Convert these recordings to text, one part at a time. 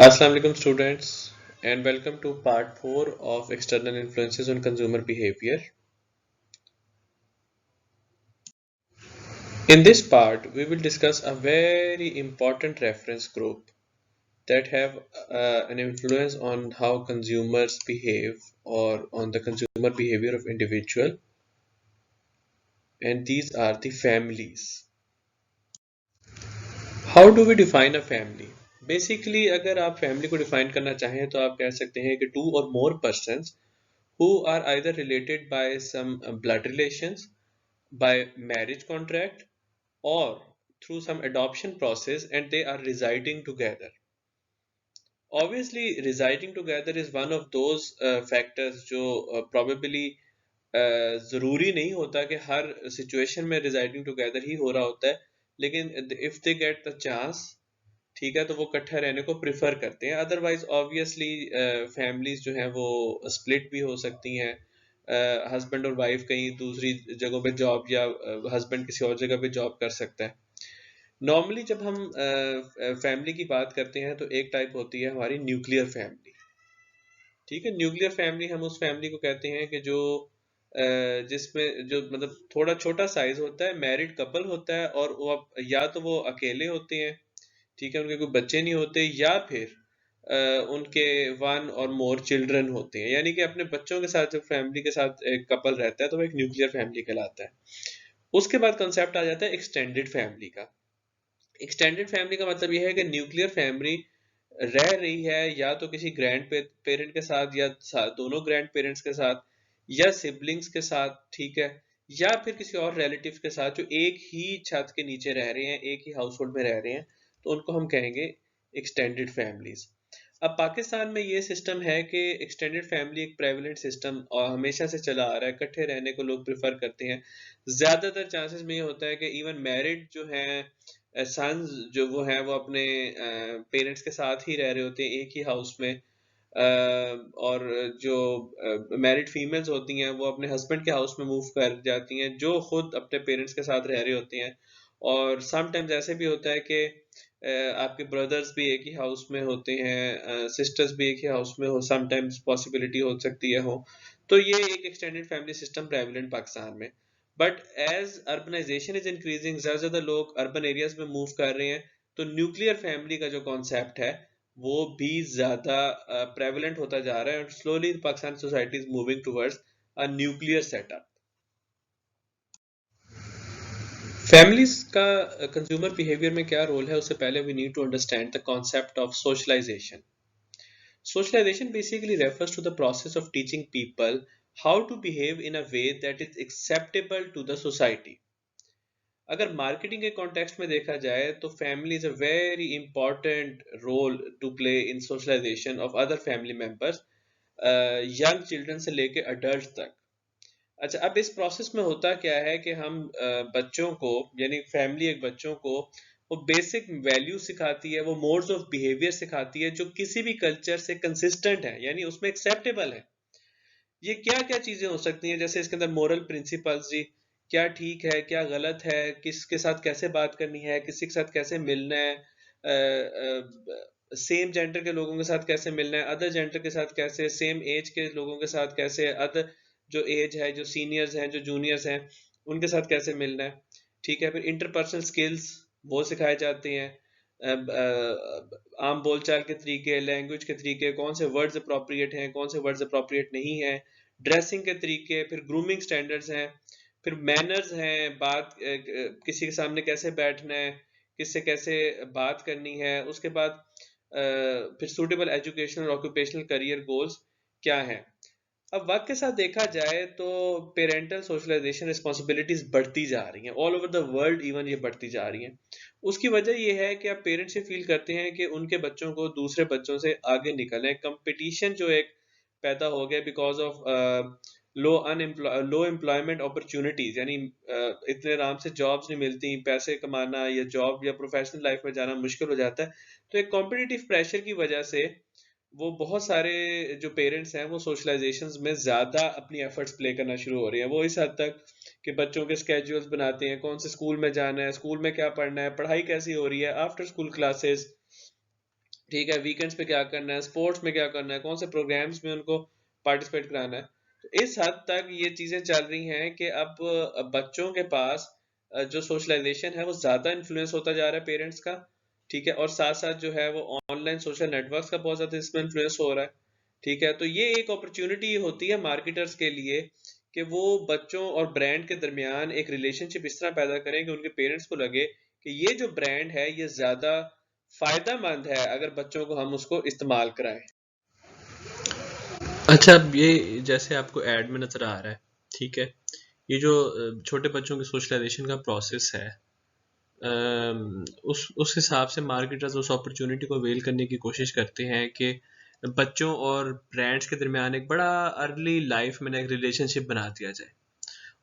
Assalamu alaikum students and welcome to part 4 of external influences on consumer behavior. In this part we will discuss a very important reference group that have an influence on how consumers behave or on the consumer behavior of individual, and these are the families. How do we define a family? Basically अगर आप family को define करना चाहें तो आप कह सकते हैं कि two or more persons who are either related by some blood relations, by marriage contract, or through some adoption process, and they are residing together. Obviously residing together is one of those factors जो probably ज़रूरी नहीं होता कि हर situation में residing together ही हो रहा होता है, लेकिन if they get the chance, ठीक है, तो वो इकट्ठे रहने को प्रिफर करते हैं. अदरवाइज ऑब्वियसली फैमिलीज जो हैं वो स्प्लिट भी हो सकती हैं. हस्बैंड और वाइफ कहीं दूसरी जगहों पे जॉब, या हस्बैंड किसी और जगह पे जॉब कर सकता है. नॉर्मली जब हम फैमिली की बात करते हैं तो एक टाइप होती है हमारी न्यूक्लियर फैमिली. ठीक है, न्यूक्लियर फैमिली हम उस फैमिली को कहते हैं कि जो जिसमें जो मतलब थोड़ा छोटा साइज होता है, मैरिड कपल होता है, और वो या तो वो अकेले होते हैं, ठीक है, उनके कोई बच्चे नहीं होते, या फिर उनके वन और मोर चिल्ड्रन होते हैं, यानी कि अपने बच्चों के साथ जब फैमिली के साथ एक कपल रहता है तो वो एक न्यूक्लियर फैमिली कहलाता है. उसके बाद कंसेप्ट आ जाता है एक्सटेंडेड फैमिली का. एक्सटेंडेड फैमिली का मतलब यह है कि न्यूक्लियर फैमिली रह रही है या तो किसी ग्रैंड पेरेंट के साथ, या दोनों ग्रैंड पेरेंट्स के साथ, या सिबलिंग्स के साथ, ठीक है, या फिर किसी और रिलेटिव के साथ जो एक ही छत के नीचे रह रहे हैं, एक ही हाउस होल्ड में रह रहे हैं, तो उनको हम कहेंगे एक्सटेंडेड फैमिलीज. अब पाकिस्तान में ये सिस्टम है कि एक्सटेंडेड फैमिली एक प्रेवलेंट सिस्टम और हमेशा से चला आ रहा है. इकट्ठे रहने को लोग प्रेफर करते हैं. ज्यादातर चांसेस में ये होता है कि इवन मैरिड जो हैं सन्स जो वो हैं वो अपने पेरेंट्स के साथ ही रह रहे होते हैं एक ही हाउस में. और जो मैरिड फीमेल्स होती हैं वो अपने हस्बैंड के हाउस में मूव कर जाती हैं जो खुद अपने पेरेंट्स के साथ रह रहे होते हैं. और समटाइम्स ऐसे भी होता है कि आपके ब्रदर्स भी एक ही हाउस में होते हैं, सिस्टर्स भी एक ही हाउस में हो, समटाइम्स पॉसिबिलिटी हो सकती है हो. तो ये एक extended family system prevalent Pakistan में. But as urbanisation is increasing, ज़्यादा ज़्यादा लोग अर्बन एरियाज में मूव कर रहे हैं, तो न्यूक्लियर फैमिली का जो कॉन्सेप्ट है वो भी ज़्यादा प्रेवलेंट होता जा रहा है, और slowly Pakistan society is moving towards a nuclear setup. Families का कंज्यूमर बिहेवियर में क्या रोल है, उससे पहले we need to understand the concept of socialization. Socialization basically refers to the process of teaching people how to behave in a way that is acceptable to the society. अगर marketing के context में देखा जाए तो family is a very important role to play in socialization of other family members, young children से लेके adult तक. अच्छा, अब इस प्रोसेस में होता क्या है कि हम बच्चों को, यानी फैमिली एक बच्चों को वो बेसिक वैल्यू सिखाती है, वो मोड्स ऑफ बिहेवियर सिखाती है जो किसी भी कल्चर से कंसिस्टेंट है, यानी उसमें एक्सेप्टेबल है. ये क्या क्या चीजें हो सकती हैं, जैसे इसके अंदर मोरल प्रिंसिपल्स जी, क्या ठीक है क्या गलत है, किसके साथ कैसे बात करनी है, किसी के साथ कैसे मिलना है, सेम जेंडर के लोगों के साथ कैसे मिलना है, अदर जेंडर के साथ कैसे, सेम एज के लोगों के साथ कैसे, अदर जो एज है, जो सीनियर्स हैं, जो जूनियर्स हैं, उनके साथ कैसे मिलना है. ठीक है, फिर इंटरपर्सनल स्किल्स वो सिखाए जाते हैं. आम बोलचाल के तरीके, लैंग्वेज के तरीके, कौन से वर्ड्स अप्रोप्रिएट हैं, कौन से वर्ड्स अप्रोप्रिएट नहीं हैं, ड्रेसिंग के तरीके, फिर ग्रूमिंग स्टैंडर्ड्स हैं, फिर मैनर्स हैं, बात किसी के सामने कैसे बैठना है, किससे कैसे बात करनी है. उसके बाद फिर सूटेबल एजुकेशनल और ऑक्यूपेशनल करियर गोल्स क्या हैं. अब वक्त के साथ देखा जाए तो पेरेंटल सोशलाइजेशन रिस्पॉन्सिबिलिटीज बढ़ती जा रही हैं all over the world, even ये बढ़ती जा रही हैं. उसकी वजह ये है कि अब पेरेंट्स ये फील करते हैं कि उनके बच्चों को दूसरे बच्चों से आगे निकलना है. कंपटीशन जो एक पैदा हो गया because of low employment opportunities, यानी इतने आराम से जॉब्स नहीं मिलती, पैसे कमाना या जॉब या प्रोफेशनल लाइफ में जाना मुश्किल हो जाता है. तो एक कॉम्पिटिटिव प्रेशर की वजह से वो बहुत सारे जो पेरेंट्स हैं वो सोशलाइजेशन में ज़्यादा अपनी एफर्ट्स प्ले करना शुरू हो रहे हैं. वो इस हद तक कि बच्चों के स्केड्यूल्स बनाते हैं, कौन से स्कूल में जाना है, स्कूल में क्या पढ़ना है, पढ़ाई कैसी हो रही है, आफ्टर स्कूल क्लासेस, ठीक है, वीकेंड्स पे क्या करना है, स्पोर्ट्स में क्या करना है, कौन से प्रोग्राम्स में उनको पार्टिसिपेट कराना है। तो इस हद तक ये चीजें चल रही हैं कि अब बच्चों के पास जो सोशलाइजेशन है वो ज्यादा इन्फ्लुएंस होता जा रहा है पेरेंट्स का। ठीक है, और साथ साथ जो है वो ऑनलाइन सोशल नेटवर्क्स का बहुत ज्यादा इसमें इन्फ्लुएंस हो रहा है। ठीक है, तो ये एक अपॉर्चुनिटी होती है मार्केटर्स के लिए कि वो बच्चों और ब्रांड के दरमियान एक रिलेशनशिप इस तरह पैदा करें कि उनके पेरेंट्स को लगे कि ये जो ब्रांड है ये ज्यादा फायदेमंद है अगर बच्चों को हम उसको इस्तेमाल कराएं। अच्छा, अब ये जैसे आपको ऐड में नजर आ रहा है, ठीक है, ये जो छोटे बच्चों के सोशलाइजेशन का प्रोसेस है, उस हिसाब से मार्केटर्स उस अपॉर्चुनिटी को अवेल करने की कोशिश करते हैं कि बच्चों और ब्रांड्स के दरमियान एक बड़ा अर्ली लाइफ में एक रिलेशनशिप बना दिया जाए।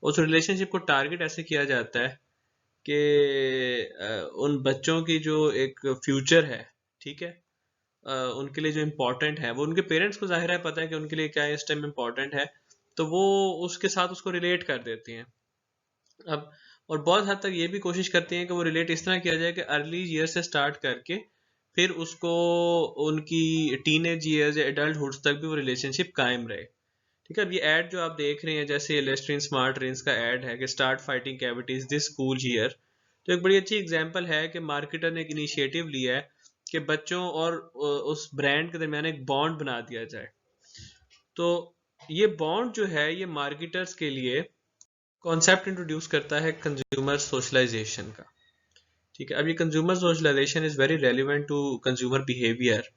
उस रिलेशनशिप को टारगेट ऐसे किया जाता है कि उन बच्चों की जो एक फ्यूचर है, ठीक है, उनके लिए जो इम्पोर्टेंट है वो उनके पेरेंट्स को जाहिर है पता है कि उनके लिए क्या इस टाइम इम्पोर्टेंट है, तो वो उसके साथ उसको रिलेट कर देती हैं। अब और बहुत हद तक ये भी कोशिश करती हैं कि वो रिलेट इस तरह किया जाए कि अर्ली ईयर से स्टार्ट करके फिर उसको उनकी टीनेज ईयर्स या एडल्टहुड तक भी वो रिलेशनशिप कायम रहे। ठीक है, अब ये ऐड जो आप देख रहे हैं जैसे लेस्ट्रीन स्मार्ट रेंज का ऐड है कि start fighting cavities this school year, तो एक बड़ी अच्छी एग्जांपल है कि मार्केटर ने एक इनिशिएटिव लिया है कि बच्चों और उस ब्रांड के दरमियान एक बॉन्ड बना दिया जाए। तो ये बॉन्ड जो है ये मार्केटर्स के लिए कॉन्सेप्ट इंट्रोड्यूस करता है कंज्यूमर सोशलाइजेशन का। ठीक है, अब ये consumer socialization is very relevant to consumer behaviour.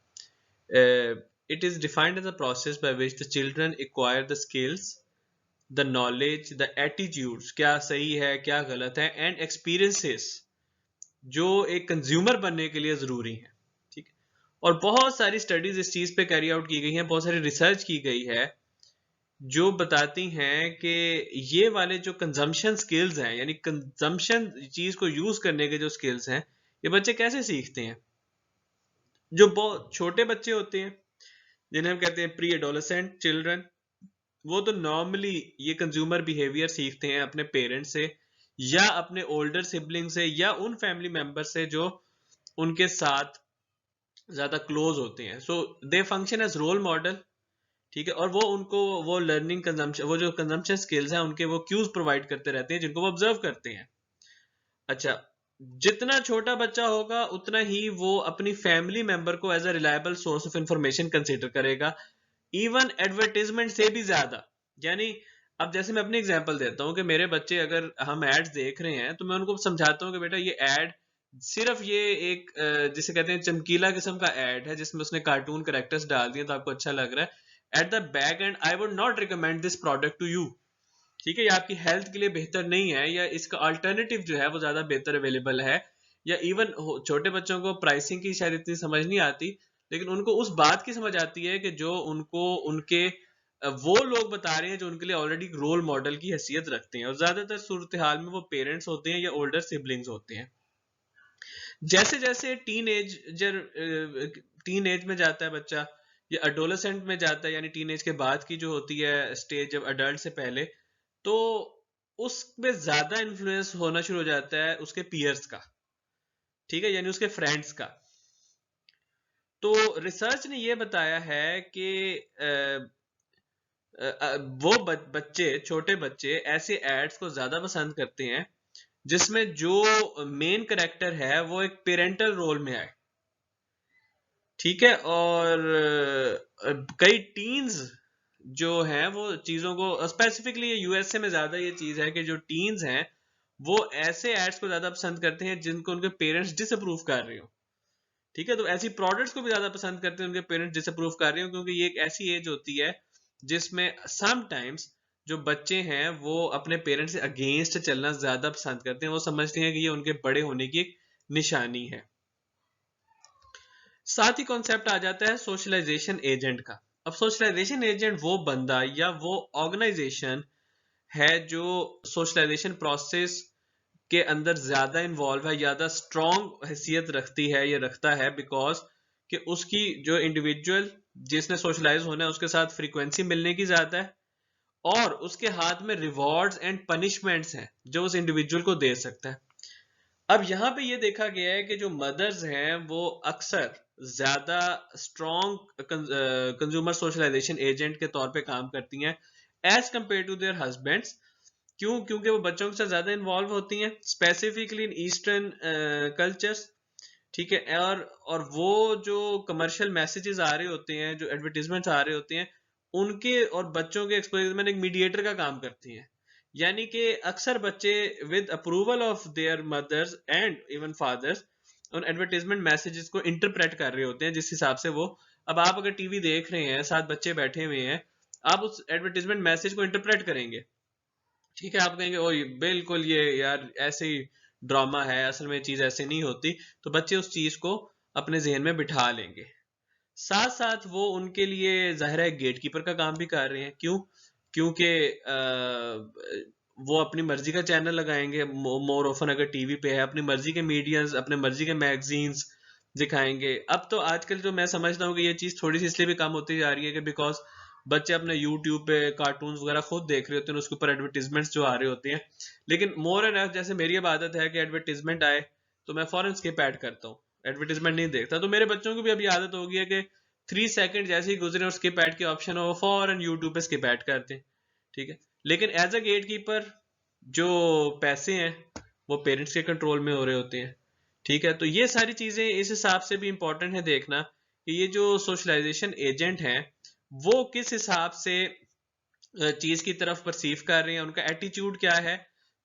It is defined as a process by which the children acquire the skills, the knowledge, the attitudes, क्या सही है क्या गलत है, एंड एक्सपीरियंसेस जो एक कंज्यूमर बनने के लिए जरूरी है। ठीक है, और बहुत सारी स्टडीज इस चीज पे कैरी आउट की गई हैं, बहुत सारी रिसर्च की गई है जो बताती हैं कि ये वाले जो कंजम्पशन स्किल्स हैं, यानी कंजम्पशन चीज को यूज करने के जो स्किल्स हैं, ये बच्चे कैसे सीखते हैं। जो बहुत छोटे बच्चे होते हैं जिन्हें हम कहते हैं प्री एडोलेसेंट चिल्ड्रन, वो तो नॉर्मली ये कंज्यूमर बिहेवियर सीखते हैं अपने पेरेंट्स से या अपने ओल्डर सिबलिंग से या उन फैमिली मेंबर से जो उनके साथ ज्यादा क्लोज होते हैं। सो दे फंक्शन एज रोल मॉडल। ठीक है, और वो उनको वो लर्निंग कंजम्पशन, वो जो कंजम्पशन स्किल्स हैं उनके वो क्यूज प्रोवाइड करते रहते हैं जिनको वो ऑब्जर्व करते हैं। अच्छा, जितना छोटा बच्चा होगा उतना ही वो अपनी फैमिली मेंबर को as a reliable source of information consider करेगा, इवन एडवर्टीजमेंट से भी ज्यादा। यानी अब जैसे मैं अपनी एग्जांपल देता हूँ कि मेरे बच्चे अगर हम एड्स देख रहे हैं तो मैं उनको समझाता हूँ कि बेटा ये एड सिर्फ ये एक जिसे कहते हैं चमकीला किस्म का एड है जिसमें उसने कार्टून कैरेक्टर्स डाल दिए तो आपको अच्छा लग रहा है। At the back end I would not recommend this product to you. ठीक है, ये आपकी हेल्थ के लिए बेहतर नहीं है या इसका अल्टरनेटिव जो है वो ज्यादा बेहतर अवेलेबल है। या इवन छोटे बच्चों को प्राइसिंग की शायद इतनी समझ नहीं आती, लेकिन उनको उस बात की समझ आती है कि जो उनको उनके वो लोग बता रहे हैं जो उनके लिए ऑलरेडी रोल मॉडल की हैसियत रखते हैं, और ज्यादातर सूरत हाल में वो पेरेंट्स होते हैं या ओल्डर सिबलिंग्स होते हैं। जैसे जैसे टीन एज में जाता है बच्चा या अडोलेसेंट में जाता है, यानी टीन एज के बाद की जो होती है स्टेज जब अडल्ट से पहले, तो उसमें ज्यादा इन्फ्लुएंस होना शुरू हो जाता है उसके पीयर्स का। ठीक है, यानी उसके फ्रेंड्स का। तो रिसर्च ने ये बताया है कि वो बच्चे, छोटे बच्चे ऐसे एड्स को ज्यादा पसंद करते हैं जिसमें जो मेन कैरेक्टर है वो एक पेरेंटल रोल में आए। ठीक है, और कई टीन्स जो हैं वो चीजों को स्पेसिफिकली यूएसए में ज्यादा ये चीज है कि जो टीन्स हैं वो ऐसे एड्स को ज्यादा पसंद करते हैं जिनको उनके पेरेंट्स डिसअप्रूव कर रहे हो। ठीक है, तो ऐसी प्रोडक्ट्स को भी ज्यादा पसंद करते हैं उनके पेरेंट्स डिसअप्रूव कर रहे हो, क्योंकि ये एक ऐसी एज होती है जिसमें समटाइम्स जो बच्चे हैं वो अपने पेरेंट्स से अगेंस्ट चलना ज्यादा पसंद करते हैं। वो समझते हैं कि ये उनके बड़े होने की एक निशानी है। साथ ही कॉन्सेप्ट आ जाता है सोशलाइजेशन एजेंट का। अब सोशलाइजेशन एजेंट वो बंदा या वो ऑर्गेनाइजेशन है जो सोशलाइजेशन प्रोसेस के अंदर ज्यादा इन्वॉल्व है, ज्यादा स्ट्रॉन्ग हैसियत रखती है, ये रखता है बिकॉज कि उसकी जो इंडिविजुअल जिसने सोशलाइज होना है उसके साथ फ्रीक्वेंसी मिलने की ज्यादा है, और उसके हाथ में रिवॉर्ड्स एंड पनिशमेंट्स हैं जो उस इंडिविजुअल को दे सकता है। अब यहाँ पे ये देखा गया है कि जो मदर्स हैं वो अक्सर ज्यादा स्ट्रॉन्ग कंज्यूमर सोशलाइजेशन एजेंट के तौर पे काम करती हैं as compare to their husbands. क्यों? क्योंकि वो बच्चों के साथ ज्यादा इन्वॉल्व होती हैं, स्पेसिफिकली इन ईस्टर्न कल्चर्स। ठीक है। और वो जो कमर्शियल मैसेजेस आ रहे होते हैं, जो एडवर्टीजमेंट्स आ रहे होते हैं, उनके और बच्चों के एक्सपोजर में एक मीडिएटर का काम करती हैं। यानी कि अक्सर बच्चे with approval of their mothers and even fathers उन एडवर्टीजमेंट मैसेजेस को इंटरप्रेट कर रहे होते हैं जिस हिसाब से वो, अब आप अगर टीवी देख रहे हैं, साथ बच्चे बैठे हुए हैं, आप उस एडवर्टीजमेंट मैसेज को इंटरप्रेट करेंगे। ठीक है, आप कहेंगे ओ बिल्कुल ये यार ऐसे ही ड्रामा है, असल में चीज ऐसे नहीं होती, तो बच्चे उस चीज को अपने जहन में बिठा लेंगे। साथ साथ वो उनके लिए जाहिर है गेटकीपर का काम भी कर रहे हैं। क्यों? क्योंकि वो अपनी मर्जी का चैनल लगाएंगे, मोर ऑफन अगर टीवी पे है, अपनी मर्जी के मीडियाज, अपने मर्जी के मैगजीन्स दिखाएंगे। अब तो आजकल जो मैं समझता हूँ कि ये चीज थोड़ी सी इसलिए भी कम होती जा रही है कि बिकॉज बच्चे अपने यूट्यूब पे कार्टून्स वगैरह खुद देख रहे होते हैं, उसके ऊपर एडवर्टीजमेंट्स जो आ रहे होते हैं। लेकिन मोर एंड जैसे मेरी अब आदत है कि एडवर्टीजमेंट आए तो मैं फॉरन स्किप ऐड करता हूँ, एडवर्टीजमेंट नहीं देखता। तो मेरे बच्चों को भी अभी आदत हो गई है कि 3 सेकंड जैसे ही गुजरे और स्किप ऐड के ऑप्शन हो, वो फॉरन यूट्यूब पे स्किप ऐड करते हैं। ठीक है। लेकिन एज अ गेट कीपर जो पैसे हैं वो पेरेंट्स के कंट्रोल में हो रहे होते हैं। ठीक है। तो ये सारी चीजें इस हिसाब से भी इंपॉर्टेंट है देखना कि ये जो सोशलाइजेशन एजेंट हैं वो किस हिसाब से चीज की तरफ परसीव कर रहे हैं, उनका एटीट्यूड क्या है।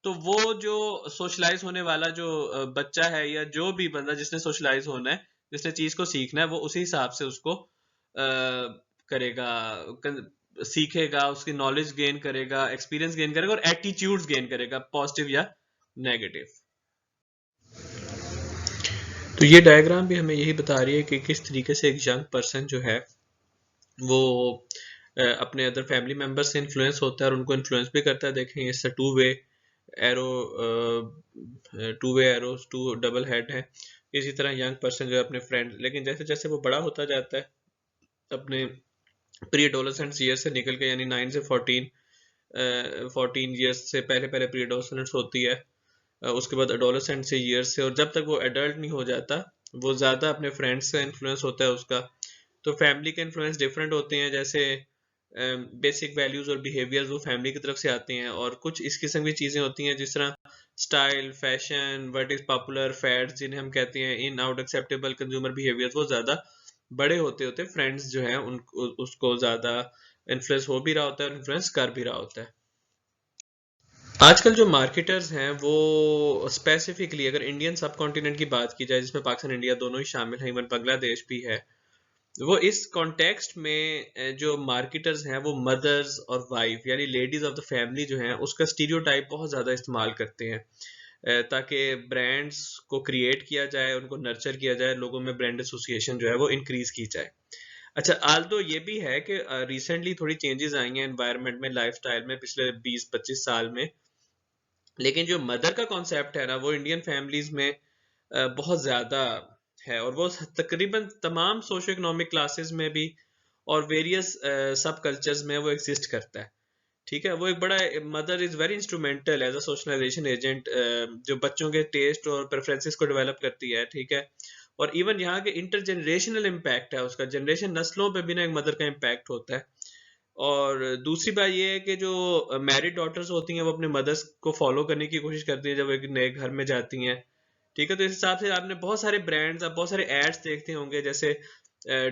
तो वो जो सोशलाइज होने वाला जो बच्चा है या जो भी बंदा जिसने सोशलाइज होना है, जिसने चीज को सीखना है, वो उसी हिसाब से उसको करेगा, सीखेगा, उसकी नॉलेज गेन करेगा, एक्सपीरियंस गेन करेगा और एटीट्यूड्स गेन करेगा, पॉजिटिव या नेगेटिव। तो ये डायग्राम भी हमें यही बता रही है कि किस तरीके से एक यंग पर्सन जो है वो अपने अदर फैमिली मेम्बर से इन्फ्लुएंस होता है और उनको इन्फ्लुएंस भी करता है। देखें इससे arrow two way arrow, two double head है। इसी तरह यंग पर्सन जो है अपने फ्रेंड, लेकिन जैसे जैसे वो बड़ा होता जाता है, अपने प्री एडोलेसेंस ईयर से निकल के, यानी 9 से 14 ईयर्स से पहले पहले प्री एडोलेसेंस होती है, उसके बाद एडोलेसेंट से ईयर्स से, और जब तक वो एडल्ट नहीं हो जाता वो ज़्यादा अपने फ्रेंड्स से इन्फ्लुएंस होता है उसका। तो फैमिली के इन्फ्लुएंस डिफरेंट होते हैं, जैसे बेसिक वैल्यूज और बिहेवियर्स वो फैमिली की तरफ से आते हैं, और कुछ इस किस्म की चीज़ें होती हैं जिस तरह style, fashion, what is popular, fads जिन्हें हम कहते हैं, in out acceptable consumer behaviours, वो ज़्यादा बड़े होते होते फ्रेंड्स जो हैं उन उसको ज़्यादा इन्फ्लुएंस हो भी रहा होता है और इन्फ्लुएंस कर भी रहा होता है। आजकल जो मार्केटर्स हैं वो स्पेसिफिकली अगर इंडियन सब कॉन्टिनेंट की बात की जाए, जिसमें पाकिस्तान इंडिया दोनों ही शामिल हैं, इवन बांग्लादेश भी है, वो इस कॉन्टेक्स्ट में जो मार्केटर्स हैं वो मदर्स और वाइफ यानी लेडीज ऑफ द फैमिली जो हैं उसका स्टीरियोटाइप बहुत ज़्यादा इस्तेमाल करते हैं, ताकि ब्रांड्स को क्रिएट किया जाए, उनको नर्चर किया जाए, लोगों में ब्रांड एसोसिएशन जो है वो इंक्रीज की जाए। अच्छा, आल तो ये भी है कि रिसेंटली थोड़ी चेंजेस आई हैं एनवायरनमेंट में, लाइफस्टाइल में, पिछले 20-25 साल में। लेकिन जो मदर का कॉन्सेप्ट है ना वो इंडियन फैमिलीज में बहुत ज़्यादा है, और वो तकरीबन तमाम सोशो इकोनॉमिक क्लासेस में भी और वेरियस सब कल्चर्स में वो एग्जिस्ट करता है। ठीक है। वो एक बड़ा, mother is very instrumental as a socialization agent, जो बच्चों के टेस्ट और प्रेफरेंसेस को डेवलप करती है। ठीक है। और इवन यहाँ के इंटरजनरेशनल इम्पैक्ट है उसका, जनरेशन नस्लों पे भी ना एक मदर का इम्पैक्ट होता है। और दूसरी बात ये है कि जो मैरिड डॉटर्स होती हैं वो अपने मदर्स को फॉलो करने की कोशिश करती है जब वो एक नए घर में जाती हैं। ठीक है। तो इस हिसाब से आपने बहुत सारे ब्रांड्स, आप बहुत सारे एड्स देखते होंगे, जैसे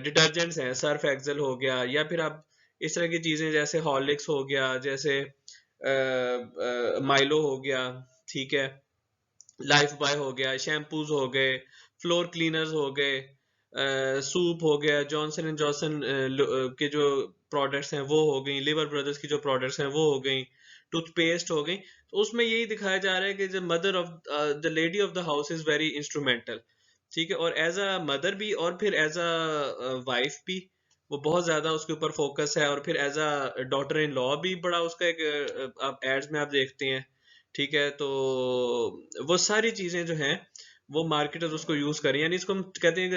डिटर्जेंट्स हैं, सर्फ एक्सेल हो गया, या फिर आप इस तरह की चीज़ें जैसे हॉर्लिक्स हो गया, जैसे माइलो हो गया। ठीक है। लाइफ बॉय हो गया, शैम्पूज हो गए, फ्लोर क्लीनर्स हो गए, सूप हो गया, जॉनसन एंड जॉनसन के जो प्रोडक्ट्स हैं वो हो गई, लिवर ब्रदर्स की जो प्रोडक्ट्स हैं वो हो गई, टूथपेस्ट हो गई। तो उसमें यही दिखाया जा रहा है कि the mother of the lady of the house is very instrumental. ठीक है। और एज अ मदर भी और फिर एज अ वाइफ भी वो बहुत ज्यादा उसके ऊपर फोकस है, और फिर as a daughter in law भी बड़ा उसका एक आप एड्स में आप देखते हैं। ठीक है। तो वो सारी चीजें जो हैं वो मार्केटर्स उसको यूज करें, यानी इसको हम कहते हैं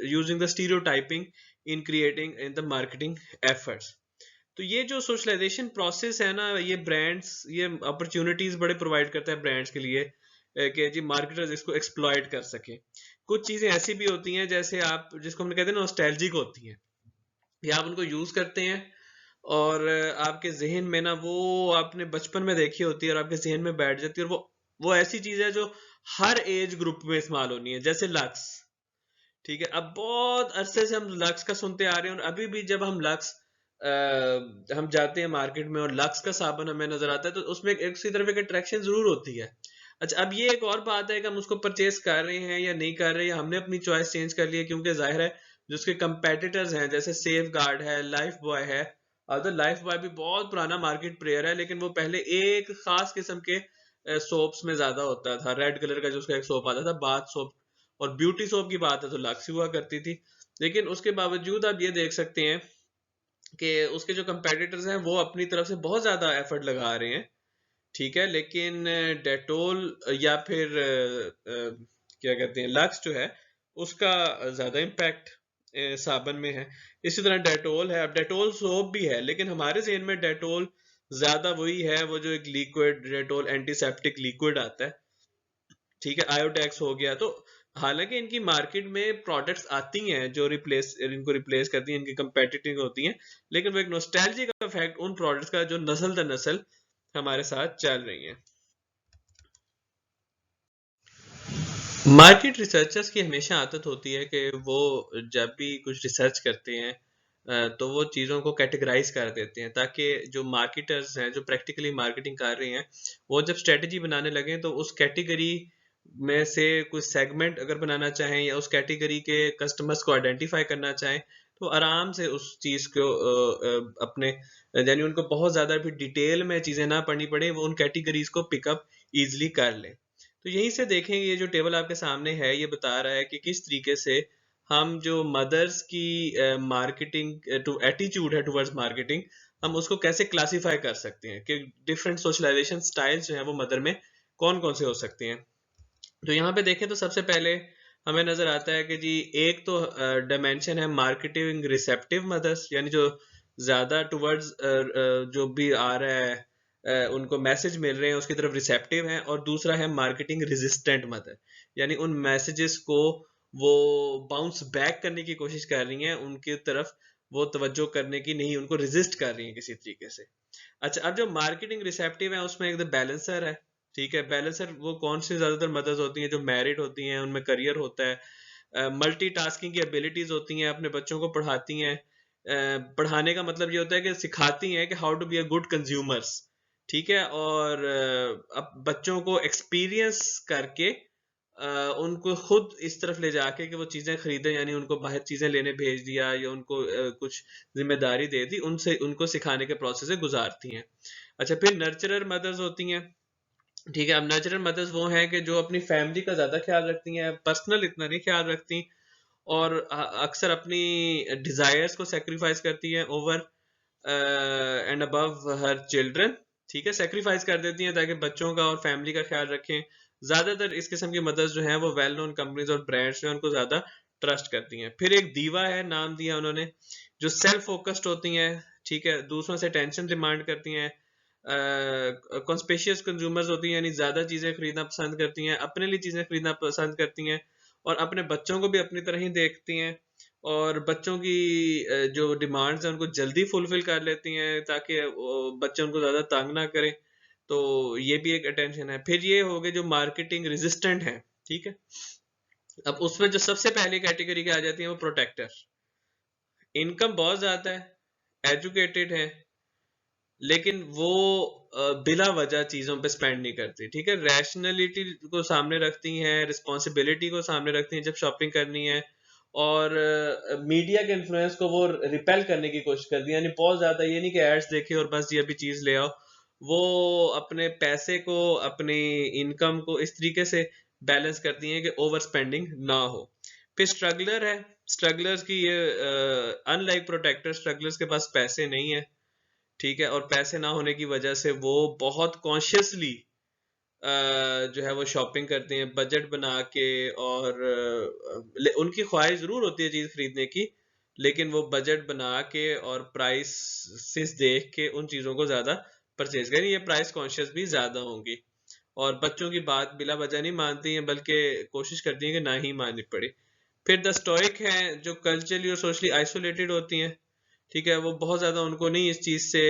using the stereotyping in creating in the marketing efforts. तो ये जो सोशलाइजेशन प्रोसेस है ना, ये ब्रांड्स, ये अपॉर्चुनिटीज बड़े प्रोवाइड करता है ब्रांड्स के लिए कि जी मार्केटर्स इसको एक्सप्लॉइट कर सके। कुछ चीजें ऐसी भी होती हैं जैसे आप जिसको हम कहते हैं नॉस्टैल्जिक होती हैं, या आप उनको यूज करते हैं और आपके जहन में ना वो आपने बचपन में देखी होती है और आपके जहन में बैठ जाती है, और वो ऐसी चीज है जो हर एज ग्रुप में इस्तेमाल होनी है, जैसे लक्स। ठीक है, अब बहुत अरसे से हम लक्स का सुनते आ रहे हैं, और अभी भी जब हम लक्स हम जाते हैं मार्केट में और लक्स का साबुन हमें नजर आता है तो उसमें एक सी तरफ एक अट्रैक्शन जरूर होती है। अच्छा, अब ये एक और बात है कि हम उसको परचेज कर रहे हैं या नहीं कर रहे हैं, हमने अपनी चॉइस चेंज कर ली है, क्योंकि जाहिर है जो उसके कंपेटिटर्स हैं जैसे सेफ गार्ड है, लाइफ बॉय है। अब तो लाइफ बॉय भी बहुत पुराना मार्केट प्लेयर है, लेकिन वो पहले एक खास किस्म के सोप्स में ज्यादा होता था, रेड कलर का जो उसका एक सोप आता था, बाथ सोप। और ब्यूटी सोप की बात है तो लक्स हुआ करती थी। लेकिन उसके बावजूद आप ये देख सकते हैं कि उसके जो कंपेटिटर्स हैं वो अपनी तरफ से बहुत ज्यादा एफर्ट लगा रहे हैं। ठीक है, लेकिन डेटोल या फिर क्या कहते हैं लक्स जो है उसका ज्यादा इम्पैक्ट साबन में है। इसी तरह डेटोल है, अब डेटोल सोप भी है, लेकिन हमारे जेहन में डेटोल ज्यादा वही है, वो जो एक लिक्विड डेटोल एंटीसेप्टिक लिक्विड आता है। ठीक है, आयोडेक्स हो गया। तो हालांकि इनकी मार्केट में प्रोडक्ट्स आती हैं जो इनको रिप्लेस करती हैं, इनकी कंपेटिटिव होती हैं, लेकिन वो एक नॉस्टैल्जिक इफेक्ट उन प्रोडक्ट्स का जो नस्ल दर नस्ल हमारे साथ चल रही हैं। मार्केट रिसर्चर्स की हमेशा आदत होती है कि वो जब भी कुछ रिसर्च करते हैं तो वो चीज़ों को कैटेगराइज कर देते हैं, ताकि जो मार्केटर्स हैं जो प्रैक्टिकली मार्केटिंग कर रहे हैं वो जब स्ट्रेटजी बनाने लगें तो उस कैटेगरी में से कुछ सेगमेंट अगर बनाना चाहें या उस कैटेगरी के कस्टमर्स को आइडेंटिफाई करना चाहें तो आराम से उस चीज़ को अपने यानी उनको बहुत ज़्यादा भी डिटेल में चीज़ें ना पढ़नी पड़े, वो उन कैटेगरीज को पिकअप ईजिली कर लें। तो यहीं से देखेंगे, ये जो टेबल आपके सामने है ये बता रहा है कि किस तरीके से हम जो मदर्स की मार्केटिंग टू एटीट्यूड है टुवर्ड्स मार्केटिंग, हम उसको कैसे क्लासिफाई कर सकते हैं कि डिफरेंट सोशलाइजेशन स्टाइल्स जो है वो मदर में कौन कौन से हो सकते हैं। तो यहाँ पे देखें तो सबसे पहले हमें नजर आता है कि जी एक तो डायमेंशन है मार्केटिंग रिसेप्टिव मदर्स, यानी जो ज्यादा टुवर्ड्स जो भी आ रहा है उनको मैसेज मिल रहे हैं उसकी तरफ रिसेप्टिव हैं। और दूसरा है मार्केटिंग रेजिस्टेंट मदर, यानी उन मैसेजेस को वो बाउंस बैक करने की कोशिश कर रही हैं, उनकी तरफ वो तवज्जो करने की नहीं, उनको रेजिस्ट कर रही हैं किसी तरीके से। अच्छा, अब जो मार्केटिंग रिसेप्टिव है उसमें एक बैलेंसर है। ठीक है, बैलेंसर वो कौन सी ज्यादातर मदर्स होती हैं जो मैरिड होती हैं, उनमें करियर होता है, मल्टीटास्किंग की एबिलिटीज होती हैं, अपने बच्चों को पढ़ाती हैं। पढ़ाने का मतलब ये होता है कि सिखाती हैं कि how to be a good consumers. ठीक है, और अब बच्चों को एक्सपीरियंस करके उनको खुद इस तरफ ले जाके कि वो चीजें खरीदें, यानी उनको बाहर चीजें लेने भेज दिया या उनको कुछ जिम्मेदारी दे दी, उनसे उनको सिखाने के प्रोसेस से गुजारती हैं। अच्छा, फिर नर्चरर मदर्स होती हैं। ठीक है, अब नेचुरल मदर्स वो हैं कि जो अपनी फैमिली का ज्यादा ख्याल रखती हैं, पर्सनल इतना नहीं ख्याल रखती, और अक्सर अपनी डिजायर्स को सेक्रीफाइस करती हैं over and above her children. ठीक है, सेक्रीफाइस कर देती हैं ताकि बच्चों का और फैमिली का ख्याल रखें। ज्यादातर इस किस्म की मदर्स जो हैं वो वेल नोन कंपनीज और ब्रांड्स जो हैं उनको ज्यादा ट्रस्ट करती हैं। फिर एक दीवा है, नाम दिया उन्होंने, जो सेल्फ फोकस्ड होती हैं। ठीक है, दूसरों से टेंशन डिमांड करती हैं, कॉन्स्पेशियस कंज्यूमर्स होती हैं, यानी ज्यादा चीजें खरीदना पसंद करती हैं, अपने लिए चीजें खरीदना पसंद करती हैं, और अपने बच्चों को भी अपनी तरह ही देखती हैं, और बच्चों की जो डिमांड्स हैं उनको जल्दी फुलफिल कर लेती हैं ताकि बच्चे उनको ज्यादा तंग ना करें। तो ये भी एक अटेंशन है। फिर ये हो गए जो मार्केटिंग रेजिस्टेंट है। ठीक है, अब उसमें जो सबसे पहली कैटेगरी के आ जाती है वो प्रोटेक्टर। इनकम बहुत ज्यादा है, एजुकेटेड है, लेकिन वो बिला वजह चीजों पे स्पेंड नहीं करती। ठीक है, रैशनैलिटी को सामने रखती हैं, रिस्पॉन्सिबिलिटी को सामने रखती हैं जब शॉपिंग करनी है, और मीडिया के इन्फ्लुएंस को वो रिपेल करने की कोशिश करती है, यानी बहुत ज्यादा ये नहीं कि एड्स देखे और बस ये अभी चीज ले आओ। वो अपने पैसे को, अपनी इनकम को इस तरीके से बैलेंस करती हैं कि ओवर स्पेंडिंग ना हो। फिर स्ट्रगलर है। स्ट्रगलर्स की ये अनलाइक प्रोटेक्टर, स्ट्रगलर्स के पास पैसे नहीं है। ठीक है, और पैसे ना होने की वजह से वो बहुत कॉन्शियसली जो है वो शॉपिंग करते हैं बजट बना के, और उनकी ख्वाहिश जरूर होती है चीज खरीदने की, लेकिन वो बजट बना के और प्राइस देख के उन चीजों को ज्यादा परचेज करें, ये प्राइस कॉन्शियस भी ज्यादा होंगी। और बच्चों की बात बिला वजह नहीं मानती हैं, बल्कि कोशिश करती हैं कि ना ही माननी पड़े। फिर द स्टोइक हैं जो कल्चरली और सोशली आइसोलेटेड होती हैं, ठीक है, वो बहुत ज्यादा उनको नहीं इस चीज से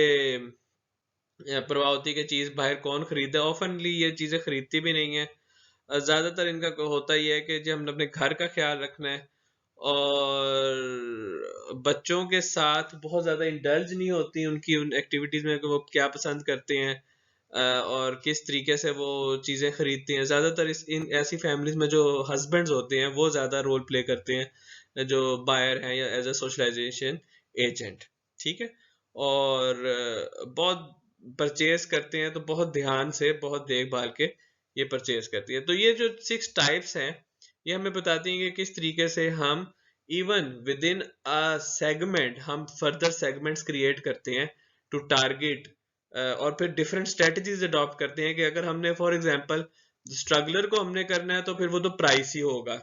परवाह होती कि चीज बाहर कौन खरीदा, ऑफनली ये चीजें खरीदती भी नहीं है। ज्यादातर इनका होता ही है कि जो हमने अपने घर का ख्याल रखना है, और बच्चों के साथ बहुत ज्यादा इंडल्ज नहीं होती उनकी उन एक्टिविटीज में कि वो क्या पसंद करते हैं और किस तरीके से वो चीजें खरीदती हैं। ज्यादातर इस इन ऐसी फैमिलीज में जो हस्बैंड्स होते हैं वो ज्यादा रोल प्ले करते हैं, जो बायर हैं या एज अ सोशलाइजेशन एजेंट, ठीक है। और बहुत परचेज करते हैं तो बहुत ध्यान से, बहुत देखभाल के ये परचेज करती है। तो ये जो 6 टाइप्स हैं ये हमें बताती हैं कि किस तरीके से हम even with in a segment हम फर्दर सेगमेंट्स क्रिएट करते हैं टू टारगेट, और फिर डिफरेंट स्ट्रेटजीज अडॉप्ट करते हैं कि अगर हमने फॉर एग्जांपल स्ट्रगलर को हमने करना है तो फिर वो तो प्राइस ही होगा,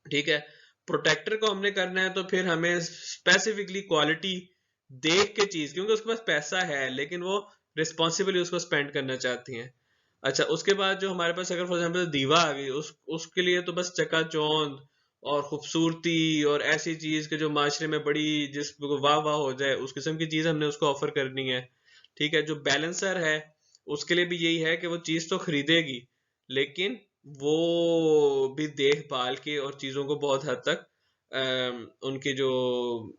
ठीक है। प्रोटेक्टर को हमने करना है तो फिर हमें स्पेसिफिकली क्वालिटी देख के चीज, क्योंकि उसके पास पैसा है लेकिन वो रिस्पॉन्सिबली उसको स्पेंड करना चाहती हैं। अच्छा, उसके बाद जो हमारे पास अगर फॉर एग्जाम्पल दीवा आ गई, उसके लिए तो बस चकाचौंध और खूबसूरती और ऐसी चीज के जो माशरे में बड़ी जिसको वाह वाह हो जाए उस किस्म की चीज हमने उसको ऑफर करनी है, ठीक है। जो बैलेंसर है उसके लिए भी यही है कि वो चीज तो खरीदेगी लेकिन वो भी देखभाल के और चीजों को बहुत हद तक उनकी जो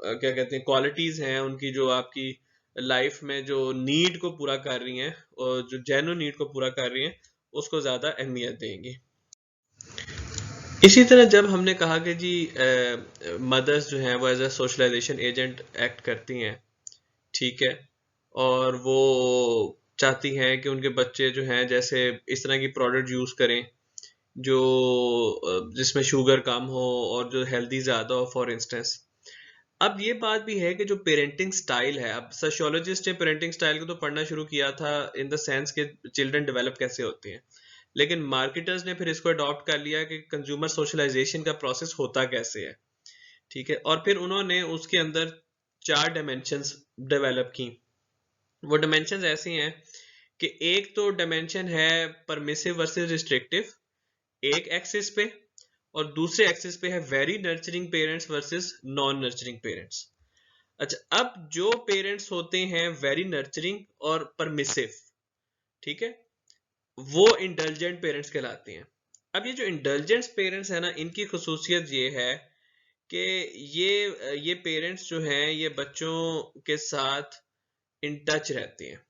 क्या कहते हैं क्वालिटीज हैं, उनकी जो आपकी लाइफ में जो नीड को पूरा कर रही हैं और जो जेन्युइन नीड को पूरा कर रही हैं उसको ज्यादा अहमियत देंगी। इसी तरह जब हमने कहा कि जी मदर्स जो हैं वो as a socialization agent act करती हैं, ठीक है, और वो चाहती हैं कि उनके बच्चे जो हैं जैसे इस तरह की प्रोडक्ट यूज करें जो जिसमें शुगर कम हो और जो हेल्दी ज्यादा हो फॉर इंस्टेंस। अब ये बात भी है कि जो पेरेंटिंग स्टाइल है, अब सोशियोलॉजिस्ट ने पेरेंटिंग स्टाइल को तो पढ़ना शुरू किया था इन द सेंस के चिल्ड्रन डेवलप कैसे होते हैं, लेकिन मार्केटर्स ने फिर इसको अडॉप्ट कर लिया कि कंज्यूमर सोशलाइजेशन का प्रोसेस होता कैसे है, ठीक है। और फिर उन्होंने उसके अंदर 4 डायमेंशंस डेवलप की। वो डायमेंशंस ऐसे हैं कि एक तो डायमेंशन है परमिसिव वर्सेस रिस्ट्रिक्टिव एक एक्सिस पे, और दूसरे एक्सिस पे है very nurturing parents versus non nurturing parents. अच्छा, अब जो पेरेंट्स होते हैं वेरी नर्चरिंग और परमिसिव, ठीक है, वो इंडल्जेंट पेरेंट्स कहलाते हैं। अब ये जो इंडल्जेंट पेरेंट्स है ना, इनकी खसूसियत ये है कि ये पेरेंट्स जो हैं ये बच्चों के साथ इन टच रहते हैं।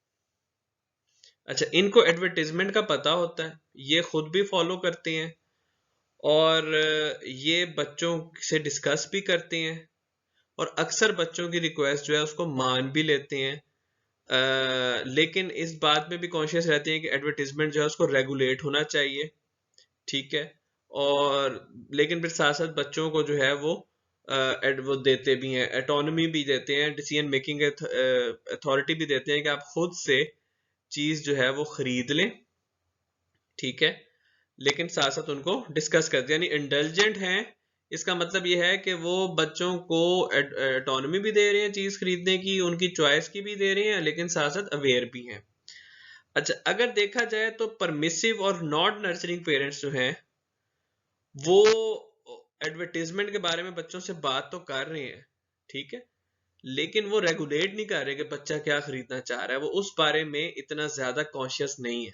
अच्छा, इनको एडवर्टीजमेंट का पता होता है, ये खुद भी फॉलो करते हैं और ये बच्चों से डिस्कस भी करते हैं और अक्सर बच्चों की रिक्वेस्ट जो है उसको मान भी लेते हैं। लेकिन इस बात में भी कॉन्शियस रहते हैं कि एडवर्टीजमेंट जो है उसको रेगुलेट होना चाहिए, ठीक है। और लेकिन फिर साथ साथ बच्चों को जो है वो देते भी हैं, ऑटोनॉमी भी देते हैं, डिसीजन मेकिंग अथॉरिटी भी देते हैं कि आप खुद से चीज जो है वो खरीद लें, ठीक है। लेकिन साथ साथ उनको डिस्कस करते हैं, यानी इंटेलिजेंट हैं। इसका मतलब ये है कि वो बच्चों को ऑटोनॉमी भी दे रहे हैं चीज खरीदने की, उनकी चॉइस की भी दे रहे हैं, लेकिन साथ साथ अवेयर भी हैं। अच्छा, अगर देखा जाए तो परमिसिव और नॉट नर्चरिंग पेरेंट्स जो हैं वो एडवर्टीजमेंट के बारे में बच्चों से बात तो कर रहे हैं, ठीक है, लेकिन वो रेगुलेट नहीं कर रहे कि बच्चा क्या खरीदना चाह रहा है, वो उस बारे में इतना ज्यादा कॉन्शियस नहीं है।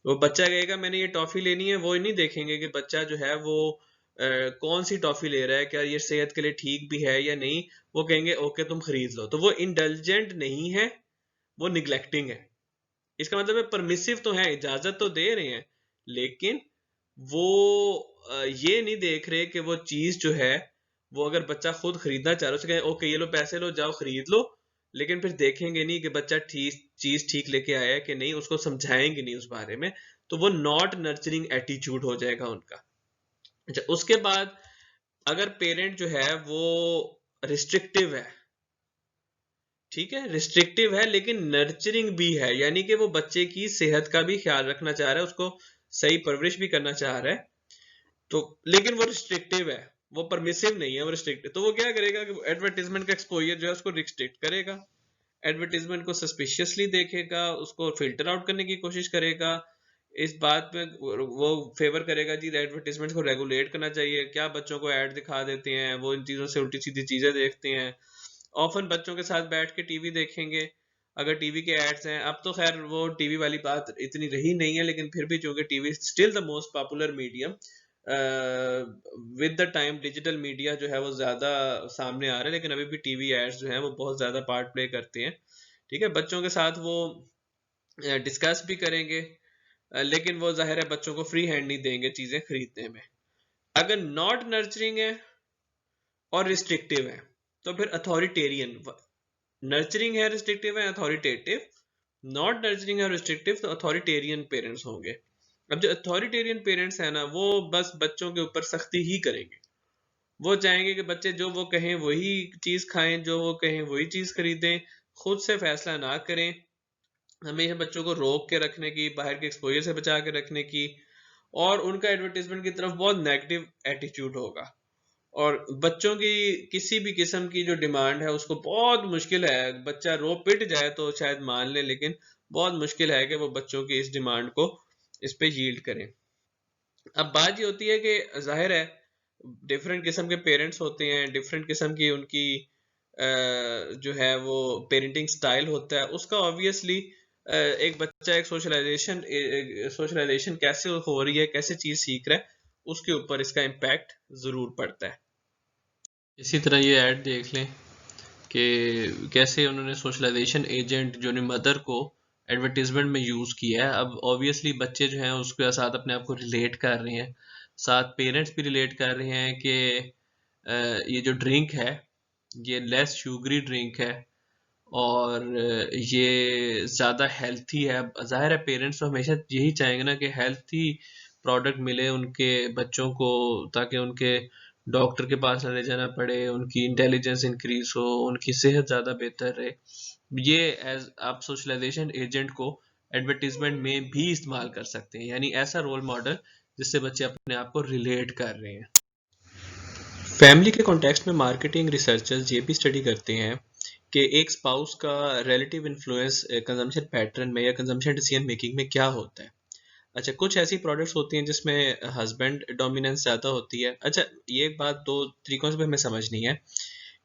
वो बच्चा कहेगा मैंने ये टॉफी लेनी है, वो नहीं देखेंगे कि बच्चा जो है वो कौन सी टॉफी ले रहा है, क्या ये सेहत के लिए ठीक भी है या नहीं। वो कहेंगे ओके तुम खरीद लो, तो वो इंटेलिजेंट नहीं है, वो निग्लेक्टिंग है। इसका मतलब है परमिसिव तो है, इजाजत तो दे रहे हैं, लेकिन वो ये नहीं देख रहे कि वो चीज जो है वो अगर बच्चा खुद खरीदना चाह रहा है उसे कहें ओके ये लो पैसे लो जाओ खरीद लो, लेकिन फिर देखेंगे नहीं कि बच्चा ठीक चीज ठीक लेके आया है कि नहीं, उसको समझाएंगे नहीं उस बारे में, तो वो नॉट नर्चरिंग एटीट्यूड हो जाएगा उनका। अच्छा, उसके बाद अगर पेरेंट जो है वो रिस्ट्रिक्टिव है, ठीक है, रिस्ट्रिक्टिव है लेकिन नर्चरिंग भी है, यानी कि वो बच्चे की सेहत का भी ख्याल रखना चाह रहा है, उसको सही परवरिश भी करना चाह रहा है, तो लेकिन वो रिस्ट्रिक्टिव है, वो परमिसिव नहीं है, वो रिस्ट्रिक्टिव। तो वो क्या करेगा कि एडवर्टीजमेंट का एक्सपोजर जो है उसको रिस्ट्रिक्ट करेगा, एडवर्टीजमेंट को सस्पिशियसली देखेगा, उसको फिल्टर आउट करने की कोशिश करेगा, इस बात पे वो फेवर करेगा जी एडवर्टीजमेंट को रेगुलेट करना चाहिए, क्या बच्चों को ऐड दिखा देते हैं, वो इन चीज़ों से उल्टी सीधी चीज़ें देखते हैं। ऑफन बच्चों के साथ बैठ के टीवी देखेंगे, अगर टीवी के एड्स हैं, अब तो खैर वो टीवी वाली बात इतनी रही नहीं है, लेकिन फिर भी चूंकि TV still the most popular medium, with the time digital media जो है वो ज्यादा सामने आ रहा है, लेकिन अभी भी टीवी एड्स जो हैं वो बहुत ज्यादा पार्ट प्ले करते हैं। ठीक है, बच्चों के साथ वो डिस्कस भी करेंगे, लेकिन वो जाहिर है बच्चों को फ्री हैंड नहीं देंगे चीजें खरीदने में। अगर नॉट नर्चरिंग है और रिस्ट्रिक्टिव है तो फिर अथॉरिटेरियन, नर्चरिंग है रिस्ट्रिक्टिव है अथॉरिटेटिव, नॉट नर्चरिंग है रिस्ट्रिक्टिव तो अथॉरिटेरियन पेरेंट्स होंगे। अब जो अथॉरिटेरियन पेरेंट्स है ना, वो बस बच्चों के ऊपर सख्ती ही करेंगे, वो चाहेंगे कि बच्चे जो वो कहें वही चीज खाएं, जो वो कहें वही चीज खरीदें, खुद से फैसला ना करें, हमेशा बच्चों को रोक के रखने की, बाहर के एक्सपोजर से बचा के रखने की, और उनका एडवर्टीजमेंट की तरफ बहुत नेगेटिव एटीट्यूड होगा। और बच्चों की किसी भी किस्म की जो डिमांड है उसको बहुत मुश्किल है, बच्चा रो पिट जाए तो शायद मान ले, लेकिन बहुत मुश्किल है कि वो बच्चों की इस डिमांड को इस पे यील्ड करें। अब बात ये होती है कि जाहिर है डिफरेंट किस्म के पेरेंट्स होते हैं, डिफरेंट किस्म की उनकी जो है वो पेरेंटिंग स्टाइल होता है, उसका ऑब्वियसली एक बच्चा एक सोशलाइजेशन कैसे हो रही है, कैसे चीज सीख रहा है, उसके ऊपर इसका इम्पैक्ट जरूर पड़ता है। इसी तरह ये ऐड देख लें कि कैसे उन्होंने सोशलाइजेशन एजेंट जो मदर को एडवर्टीजमेंट में यूज़ किया है। अब ऑब्वियसली बच्चे जो हैं उसके साथ अपने आप को रिलेट कर रहे हैं, साथ पेरेंट्स भी रिलेट कर रहे हैं कि ये जो ड्रिंक है ये लेस शुगरी ड्रिंक है और ये ज़्यादा हेल्थी है। ज़ाहिर है पेरेंट्स तो हमेशा यही चाहेंगे ना कि हेल्थी प्रोडक्ट मिले उनके बच्चों को, ताकि उनके डॉक्टर के पास न ले जाना पड़े, उनकी इंटेलिजेंस इंक्रीज हो, उनकी सेहत ज़्यादा बेहतर रहे। ये एज आप सोशलाइजेशन एजेंट को एडवर्टीजमेंट में भी इस्तेमाल कर सकते हैं, यानी ऐसा रोल मॉडल जिससे बच्चे अपने आप को रिलेट कर रहे हैं। फैमिली के कॉन्टेक्स्ट में मार्केटिंग रिसर्चर्स ये भी स्टडी करते हैं कि एक स्पाउस का रिलेटिव इन्फ्लुएंस कंजम्पशन पैटर्न में या कंजम्पशन डिसीजन मेकिंग में क्या होता है। अच्छा, कुछ ऐसी प्रोडक्ट्स होती हैं जिसमें हस्बैंड डोमिनेंस ज़्यादा होती है। अच्छा, ये बात दो तरीकों से भी हमें समझनी है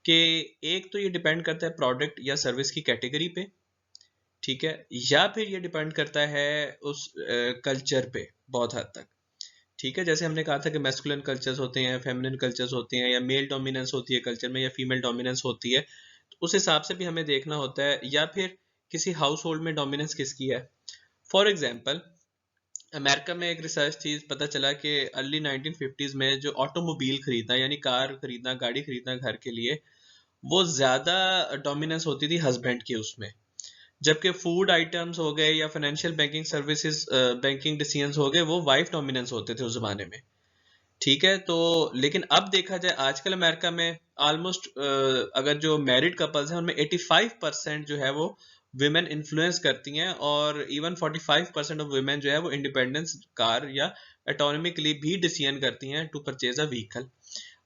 कि एक तो ये डिपेंड करता है प्रोडक्ट या सर्विस की कैटेगरी पे, ठीक है, या फिर ये डिपेंड करता है उस कल्चर पे बहुत हद तक। ठीक है, जैसे हमने कहा था कि मैस्कुलिन कल्चर्स होते हैं, फेमिनिन कल्चर्स होते हैं, या मेल डोमिनेंस होती है कल्चर में या फीमेल डोमिनेंस होती है, तो उस हिसाब से भी हमें देखना होता है, या फिर किसी हाउस होल्ड में डोमिनेंस किसकी है। फॉर एग्जाम्पल, अमेरिका में एक रिसर्च थी, पता चला कि अर्ली 1950s में जो ऑटोमोबाइल खरीदना यानी कार खरीदना, गाड़ी खरीदना घर के लिए, वो ज्यादा डोमिनेंस होती थी हस्बैंड की उसमें, जबकि फूड आइटम्स हो गए या financial banking services banking decisions हो गए, वो वाइफ डोमिनेंस होते थे उस जमाने में। ठीक है, तो लेकिन अब देखा जाए आजकल अमेरिका में ऑलमोस्ट अगर जो मैरिड कपल्स हैं उनमें 85% जो है वो विमेन इन्फ्लुएंस करती हैं, और इवन 45% ऑफ वुमेन जो है वो इंडिपेंडेंस कार या ऑटोनॉमिकली भी डिसीजन करती हैं टू परचेज अ व्हीकल।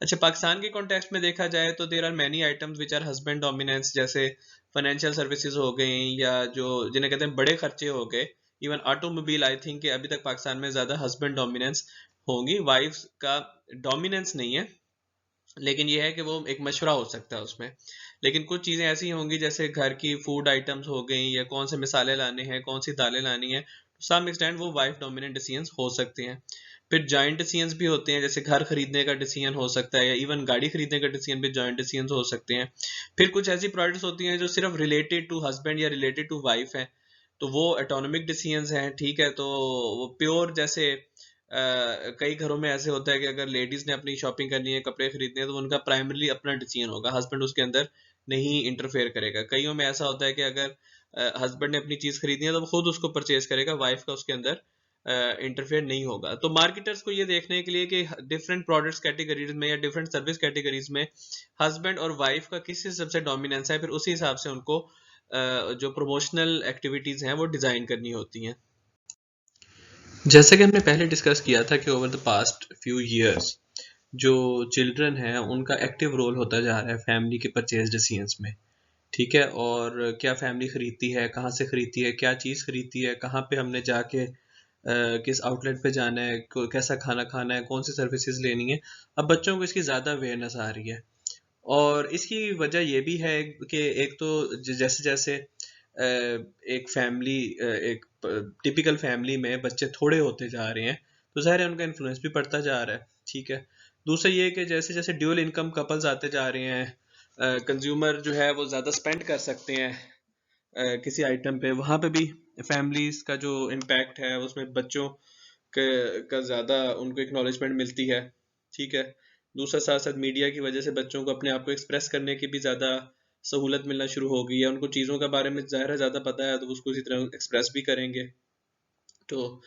अच्छा, पाकिस्तान के कॉन्टेक्स्ट में देखा जाए तो there are many items which are husband dominance, जैसे फाइनेंशियल सर्विसेज हो गई, या जो जिन्हें कहते हैं बड़े खर्चे हो गए। इवन ऑटोमोबाइल आई थिंक अभी तक पाकिस्तान में ज़्यादा हस्बैंड डोमिनेंस होंगी, वाइफ्स का डोमिनेंस नहीं है, लेकिन ये है कि वो एक मशवरा हो सकता है उसमें। लेकिन कुछ चीज़ें ऐसी होंगी जैसे घर की फूड आइटम्स हो गई, या कौन से मिसाले लाने हैं, कौन सी दालें लानी है, टू सम एक्सटेंट वो वाइफ डोमिनेंट डिसीजंस हो सकते हैं। फिर जॉइंट डिसीजंस भी होते हैं, जैसे घर खरीदने का डिसीजन हो सकता है, या इवन गाड़ी खरीदने का डिसीजन भी जॉइंट डिसीजन हो सकते हैं। फिर कुछ ऐसी प्रोडक्ट्स होती हैं जो सिर्फ रिलेटेड टू हस्बैंड या रिलेटेड टू वाइफ हैं, तो वो एटोनॉमिक डिसीजंस हैं। ठीक है, तो वो प्योर जैसे कई घरों में ऐसे होता है कि अगर लेडीज ने अपनी शॉपिंग करनी है, कपड़े खरीदने हैं, तो उनका प्राइमरली अपना डिसीजन होगा, हस्बैंड उसके अंदर नहीं इंटरफेयर करेगा। कईयों में ऐसा होता है कि अगर हस्बैंड ने अपनी चीज खरीदनी है तो वो खुद उसको परचेज करेगा, वाइफ का उसके अंदर इंटरफेयर नहीं होगा। तो मार्केटर्स को ये देखने के लिए कि डिफरेंट प्रोडक्ट्स कैटेगरीज में या डिफरेंट सर्विस कैटेगरीज में हस्बैंड और वाइफ का किस हिसाब से डोमिनेंस है, फिर उसी हिसाब से उनको जो प्रमोशनल एक्टिविटीज हैं वो डिजाइन करनी होती हैं। जैसे कि हमने पहले डिस्कस किया था कि over the past few years जो चिल्ड्रन हैं उनका एक्टिव रोल होता जा रहा है फैमिली के परचेज डिसीजंस में। ठीक है, और क्या फैमिली खरीदती है, कहाँ से खरीदती है, क्या चीज़ खरीदती है, कहाँ पे हमने जाके किस आउटलेट पे जाना है, कैसा खाना खाना है, कौन सी सर्विसेज लेनी है। अब बच्चों को इसकी ज़्यादा अवेयरनेस आ रही है। और इसकी वजह ये भी है कि एक तो जैसे जैसे एक फैमिली, एक टिपिकल फैमिली में बच्चे थोड़े होते जा रहे हैं, तो ज़ाहिर है उनका इन्फ्लुएंस भी बढ़ता जा रहा है। ठीक है। दूसरा ये है कि जैसे जैसे ड्यूअल इनकम कपल्स आते जा रहे हैं, कंज्यूमर जो है वो ज़्यादा स्पेंड कर सकते हैं किसी आइटम पे, वहाँ पे भी फैमिलीज का जो इम्पैक्ट है उसमें बच्चों का ज़्यादा उनको एक्नॉलेजमेंट मिलती है। ठीक है। दूसरा साथ साथ मीडिया की वजह से बच्चों को अपने आप को एक्सप्रेस करने की भी ज़्यादा सहूलत मिलना शुरू हो गई है। उनको चीज़ों के बारे में ज़ाहिर है ज़्यादा पता है, तो उसको इसी तरह एक्सप्रेस भी करेंगे। तो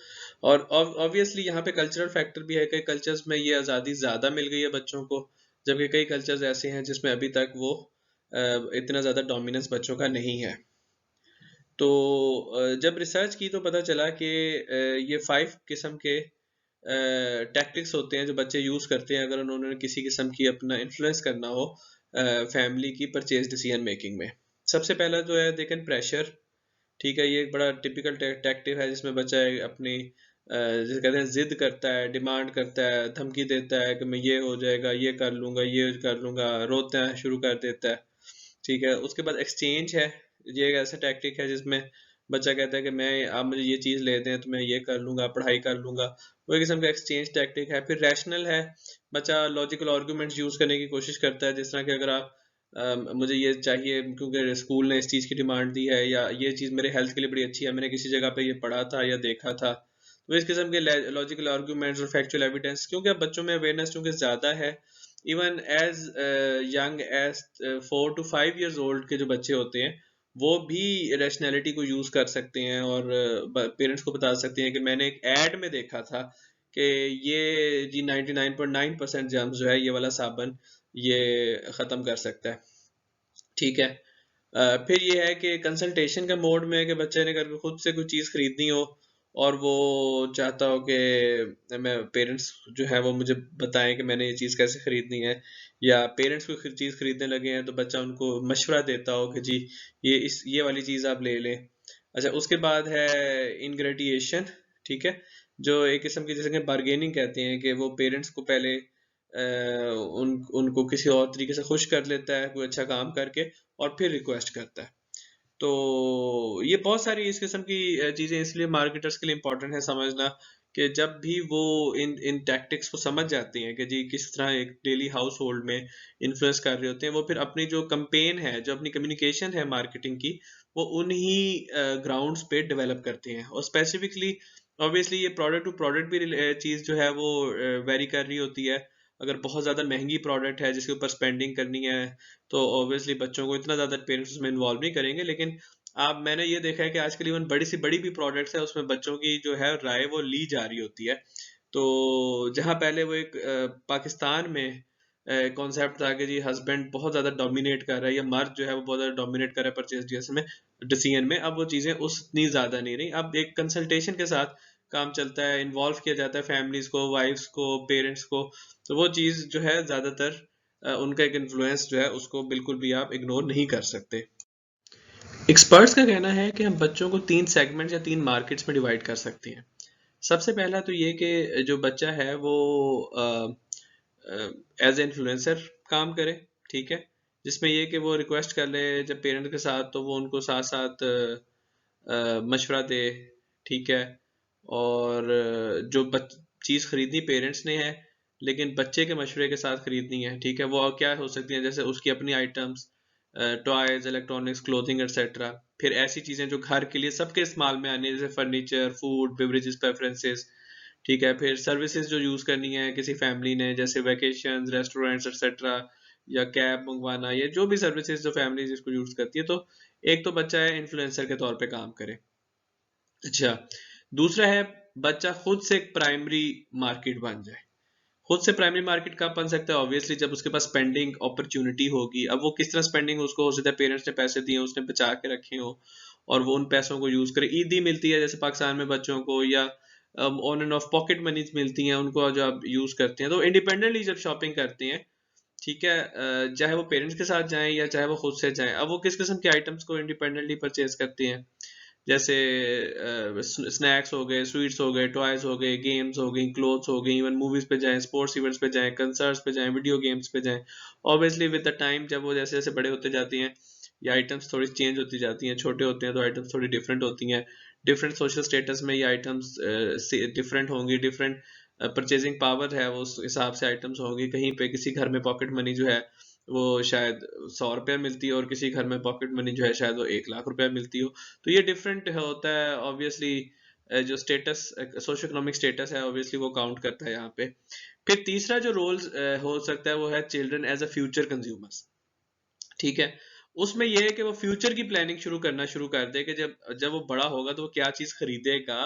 और ऑब्वियसली यहाँ पे कल्चरल फैक्टर भी है। कई कल्चर्स में ये आज़ादी ज़्यादा मिल गई है बच्चों को, जबकि कई कल्चर्स ऐसे हैं जिसमें अभी तक वो इतना ज़्यादा डोमिनेंस बच्चों का नहीं है। तो जब रिसर्च की तो पता चला कि ये 5 किस्म के टैक्टिक्स होते हैं जो बच्चे यूज़ करते हैं अगर उन्होंने किसी किस्म की अपना इन्फ्लुएंस करना हो फैमिली की परचेज डिसीजन मेकिंग में। सबसे पहला जो है दे कैन प्रेशर। ठीक है। ये एक बड़ा टिपिकल टैक्टिक है जिसमें बच्चा अपनी जिसे कहते हैं जिद करता है, डिमांड करता है, धमकी देता है कि मैं ये हो जाएगा, ये कर लूंगा, रोते हैं शुरू कर देता है। ठीक है। उसके बाद एक्सचेंज है। ये एक ऐसा टैक्टिक है जिसमें बच्चा कहता है कि मैं, आप मुझे ये चीज़ ले दें तो मैं ये कर लूंगा, पढ़ाई कर लूंगा। वो एक किस्म का एक्सचेंज टैक्टिक है। फिर रैशनल है। बच्चा लॉजिकल आर्गूमेंट्स यूज़ करने की कोशिश करता है, जिस तरह कि अगर आप मुझे ये चाहिए क्योंकि स्कूल ने इस चीज़ की डिमांड दी है, या ये चीज़ मेरे हेल्थ के लिए बड़ी अच्छी है, मैंने किसी जगह पे ये पढ़ा था या देखा था। तो इस किस्म के लॉजिकल आर्गूमेंट्स और फैक्चुअल एविडेंस, क्योंकि अब बच्चों में अवेयरनेस चूंकि ज़्यादा है, even as young as 4 to 5 years old के जो बच्चे होते हैं वो भी रैशनैलिटी को यूज़ कर सकते हैं और पेरेंट्स को बता सकते हैं कि मैंने एक एड में देखा था कि ये जी 99.9% जर्म्स जो है ये वाला साबन ये ख़त्म कर सकता है। ठीक है। फिर ये है कि कंसल्टेशन का मोड में है कि बच्चे ने अगर खुद से कोई चीज़ खरीदनी हो और वो चाहता हो कि मैं पेरेंट्स जो है वो मुझे बताएं कि मैंने ये चीज़ कैसे खरीदनी है, या पेरेंट्स कोई चीज़ खरीदने लगे हैं तो बच्चा उनको मशवरा देता हो कि जी ये वाली चीज़ आप ले लें। अच्छा, उसके बाद है इनग्रेडिएशन। ठीक है। जो एक किस्म की जैसे कि बार्गेनिंग कहते हैं कि वो पेरेंट्स को पहले उनको किसी और तरीके से खुश कर लेता है कोई अच्छा काम करके, और फिर रिक्वेस्ट करता है। तो ये बहुत सारी इस किस्म की चीज़ें इसलिए मार्केटर्स के लिए इम्पोर्टेंट है समझना कि जब भी वो इन इन टैक्टिक्स को समझ जाती हैं कि जी किस तरह एक डेली हाउस होल्ड में इन्फ्लुएंस कर रहे होते हैं, वो फिर अपनी जो कंपेन है, जो अपनी कम्युनिकेशन है मार्केटिंग की, वो उन्हीं ग्राउंड्स पे डेवलप करते हैं। और स्पेसिफिकली ऑब्वियसली ये प्रोडक्ट टू प्रोडक्ट भी चीज़ जो है वो वेरी कर रही होती है। अगर बहुत ज़्यादा महंगी प्रोडक्ट है जिसके ऊपर स्पेंडिंग करनी है, तो ऑब्वियसली बच्चों को इतना ज़्यादा पेरेंट्स उसमें इन्वॉल्व नहीं करेंगे। लेकिन आप, मैंने ये देखा है कि आजकल इवन बड़ी से बड़ी भी प्रोडक्ट्स है उसमें बच्चों की जो है राय वो ली जा रही होती है। तो जहाँ पहले वो एक पाकिस्तान में कॉन्सेप्ट था कि जी हस्बैंड बहुत ज़्यादा डोमिनेट कर रहा है या मर्द जो है वो बहुत ज़्यादा डोमिनेट कर रहा है परचेज डिसीजन में, अब वो चीज़ें उतनी ज़्यादा नहीं रही। अब एक कंसल्टेशन के साथ काम चलता है, इन्वॉल्व किया जाता है फैमिलीज को, वाइफ्स को, पेरेंट्स को। तो वो चीज़ जो है ज़्यादातर उनका एक इन्फ्लुएंस जो है उसको बिल्कुल भी आप इग्नोर नहीं कर सकते। एक्सपर्ट्स का कहना है कि हम बच्चों को 3 सेगमेंट्स या 3 मार्केट्स में डिवाइड कर सकते हैं। सबसे पहला तो ये कि जो बच्चा है वो एज इन्फ्लुएंसर काम करे। ठीक है। जिसमें ये कि वो रिक्वेस्ट कर ले जब पेरेंट के साथ, तो वो उनको साथ साथ मशवरा दे। ठीक है। और जो चीज़ खरीदनी पेरेंट्स ने है लेकिन बच्चे के मशवरे के साथ खरीदनी है। ठीक है। वो क्या हो सकती है, जैसे उसकी अपनी items, toys, electronics, clothing etcetera. फिर ऐसी चीज़ें जो घर के लिए सबके इस्तेमाल में आनी है, जैसे फर्नीचर, फूड, बेवरेजेस, प्रेफरेंसेस। ठीक है। फिर सर्विसेज जो यूज़ करनी है किसी फैमिली ने, जैसे वैकेशंस, रेस्टोरेंट्स एक्सेट्रा, या कैब मंगवाना, ये जो भी सर्विसेज जो फैमिली जिसको यूज़ करती है। तो एक तो बच्चा है इन्फ्लुएंसर के तौर पे काम करे। अच्छा, दूसरा है बच्चा खुद से एक प्राइमरी मार्केट बन जाए। खुद से प्राइमरी मार्केट कब बन सकता है? ऑब्वियसली जब उसके पास स्पेंडिंग अपॉर्चुनिटी होगी। अब वो किस तरह स्पेंडिंग उसको हो सकता है, पेरेंट्स ने पैसे दिए उसने बचा के रखे हो और वो उन पैसों को यूज करे। ईदी मिलती है जैसे पाकिस्तान में बच्चों को, या on end of pocket money मिलती हैं उनको जो आप यूज करते हैं। तो इंडिपेंडेंटली जब शॉपिंग करते हैं, ठीक है, चाहे वो पेरेंट्स के साथ जाएं या चाहे वो खुद से जाएं, अब वो किस किस्म के आइटम्स को इंडिपेंडेंटली परचेज करते हैं। जैसे स्नैक्स हो गए, स्वीट्स हो गए, टॉयज हो गए, गेम्स हो गई, क्लोथ्स हो गई, इवन मूवीज पे जाएं, स्पोर्ट्स इवेंट्स पे जाएं, कंसर्ट्स पे जाएं, वीडियो गेम्स पे जाएं। ऑब्वियसली विद द टाइम जब वो जैसे जैसे बड़े होते जाती हैं, ये आइटम्स थोड़ी चेंज होती जाती हैं, छोटे होते हैं तो आइटम्स थोड़ी डिफरेंट होती हैं, डिफरेंट सोशल स्टेटस में ये आइटम्स डिफरेंट होंगी, डिफरेंट परचेजिंग पावर है वो उस हिसाब से आइटम्स होंगी। कहीं पे किसी घर में पॉकेट मनी जो है वो शायद 100 रुपया मिलती है, और किसी घर में पॉकेट मनी जो है शायद वो 1 लाख रुपया मिलती हो। तो ये डिफरेंट होता है ऑब्वियसली। जो स्टेटस, सोशो इकोनॉमिक स्टेटस है, ऑब्वियसली वो काउंट करता है यहाँ पे। फिर तीसरा जो रोल हो सकता है वो है children as a future consumers. ठीक है, उसमें यह है कि वो फ्यूचर की प्लानिंग शुरू करना शुरू कर दे कि जब जब वो बड़ा होगा तो वो क्या चीज खरीदेगा।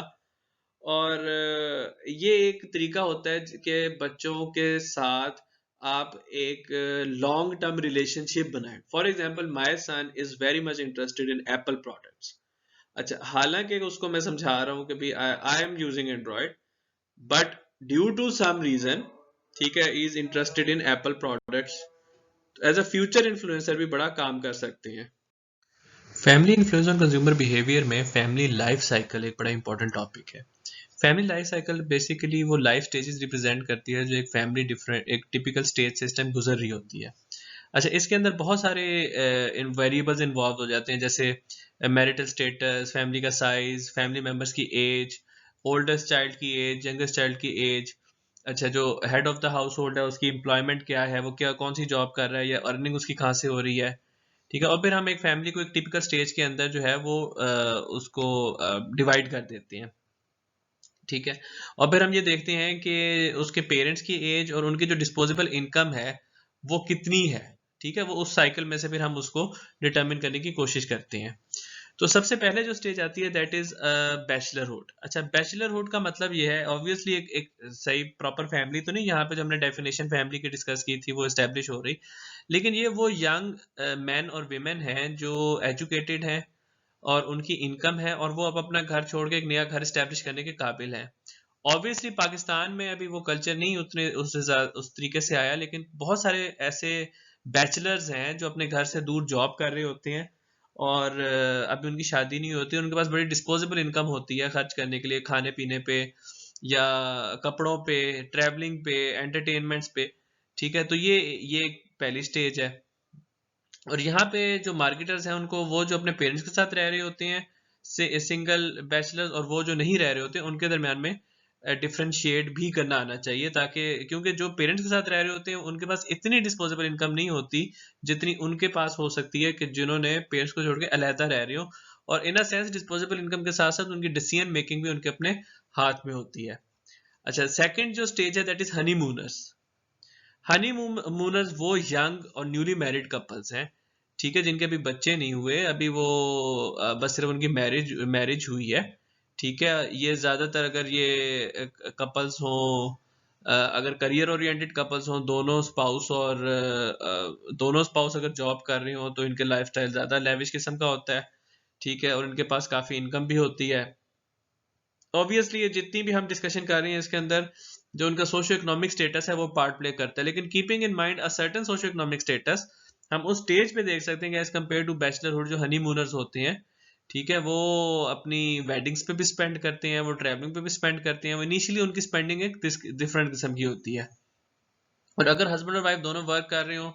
और ये एक तरीका होता है कि बच्चों के साथ आप एक लॉन्ग टर्म रिलेशनशिप बनाएं। For example, my son is very much interested in Apple products. अच्छा, हालांकि उसको मैं समझा रहा हूँ कि भाई I am using Android, but due to some reason, ठीक है, is interested in Apple products, as a future influencer भी बड़ा काम कर सकते हैं। Family influence on consumer behaviour में फैमिली लाइफ साइकिल एक बड़ा इंपॉर्टेंट टॉपिक है। फैमिली लाइफ साइकिल बेसिकली वो लाइफ स्टेजेस रिप्रेजेंट करती है जो एक फैमिली डिफरेंट एक टिपिकल स्टेज सिस्टम गुजर रही होती है। अच्छा, इसके अंदर बहुत सारे वेरिएबल्स इन्वॉल्व हो जाते हैं, जैसे मैरिटल स्टेटस, फैमिली का साइज, फैमिली मेंबर्स की एज, ओल्डेस्ट चाइल्ड की एज, यंगेस्ट चाइल्ड की एज। अच्छा, जो head of the house hold है उसकी एम्प्लॉयमेंट क्या है, वो क्या कौन सी जॉब कर रहा है, या अर्निंग उसकी कहाँ से हो रही है। ठीक है, और फिर हम एक फैमिली को एक टिपिकल स्टेज के अंदर जो है वो उसको डिवाइड कर देते हैं। ठीक है, और फिर हम ये देखते हैं कि उसके पेरेंट्स की एज और उनकी जो डिस्पोजेबल इनकम है वो कितनी है। ठीक है, वो उस साइकिल में से फिर हम उसको डिटरमिन करने की कोशिश करते हैं। तो सबसे पहले जो स्टेज आती है दैट इज बैचलरहुड। अच्छा, बैचलरहुड का मतलब ये है, ऑब्वियसली एक सही प्रॉपर फैमिली तो नहीं, यहाँ पे जो हमने डेफिनेशन फैमिली की डिस्कस की थी वो एस्टेब्लिश हो रही, लेकिन ये वो यंग मैन और वीमेन हैं जो एजुकेटेड हैं और उनकी इनकम है, और वो अब अपना घर छोड़ के एक नया घर स्टैब्लिश करने के काबिल हैं। ऑब्वियसली पाकिस्तान में अभी वो कल्चर नहीं उतने उस तरीके से आया, लेकिन बहुत सारे ऐसे बैचलर्स हैं जो अपने घर से दूर जॉब कर रहे होते हैं, और अभी उनकी शादी नहीं होती, उनके पास बड़ी डिस्पोजेबल इनकम होती है खर्च करने के लिए, खाने पीने पे या कपड़ों पे, ट्रैवलिंग पे, एंटरटेनमेंट्स पे। ठीक है, तो ये एक पहली स्टेज है। और यहाँ पे जो मार्केटर्स हैं उनको, वो जो अपने पेरेंट्स के साथ रह रहे होते हैं से सिंगल बैचलर्स, और वो जो नहीं रह रहे होते हैं उनके दरमियान में डिफरेंशिएट भी करना आना चाहिए, ताकि क्योंकि जो पेरेंट्स के साथ रह रहे होते हैं उनके पास इतनी डिस्पोजेबल इनकम नहीं होती जितनी उनके पास हो सकती है कि जिन्होंने पेरेंट्स को छोड़ के अलहदा रह रहे हो। और इन अ सेंस डिस्पोजेबल इनकम के साथ साथ उनकी डिसीजन मेकिंग भी उनके अपने हाथ में होती है। अच्छा, सेकंड जो स्टेज है दैट इज हनीमूनर्स। हनीमूनर्स वो यंग और न्यूली मैरिड कपल्स हैं, ठीक है, जिनके अभी बच्चे नहीं हुए, अभी वो बस सिर्फ उनकी मैरिज मैरिज हुई है। ठीक है, ये ज्यादातर अगर ये कपल्स हों, अगर करियर ओरिएंटेड कपल्स हों, दोनों स्पाउस अगर जॉब कर रहे हो तो इनके लाइफस्टाइल ज्यादा लेविश किस्म का होता है। ठीक है, और इनके पास काफी इनकम भी होती है। ऑब्वियसली ये जितनी भी हम डिस्कशन कर रहे हैं इसके अंदर जो उनका सोशियो इकोनॉमिक स्टेटस है वो पार्ट प्ले करता है, लेकिन keeping in mind a certain socio economic status, हम उस स्टेज पे देख सकते हैं कि एज कम्पेयर टू बैचलरहुड जो हनीमूनर्स होते हैं, ठीक है, वो अपनी वेडिंग्स पे भी स्पेंड करते हैं, वो ट्रैवलिंग पे भी स्पेंड करते हैं, वो इनिशियली उनकी स्पेंडिंग एक डिफरेंट किस्म की होती है। और अगर हस्बैंड और वाइफ दोनों वर्क कर रहे हो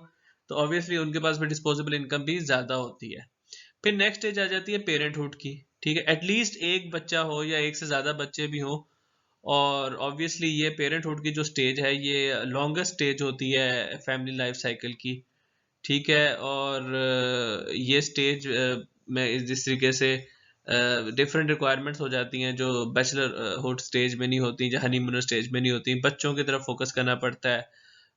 तो ऑब्वियसली उनके पास भी डिस्पोजेबल इनकम भी ज्यादा होती है। फिर नेक्स्ट स्टेज आ जाती है पेरेंटहुड की। ठीक है, एटलीस्ट एक बच्चा हो या एक से ज्यादा बच्चे भी हो, और ऑब्वियसली ये पेरेंटहुड की जो स्टेज है ये लॉन्गेस्ट स्टेज होती है फैमिली लाइफ साइकिल की। ठीक है, और ये स्टेज में जिस तरीके से डिफरेंट रिक्वायरमेंट्स हो जाती हैं जो बैचलरहुड स्टेज में नहीं होती, जो हनीमूनर स्टेज में नहीं होती, बच्चों की तरफ फोकस करना पड़ता है।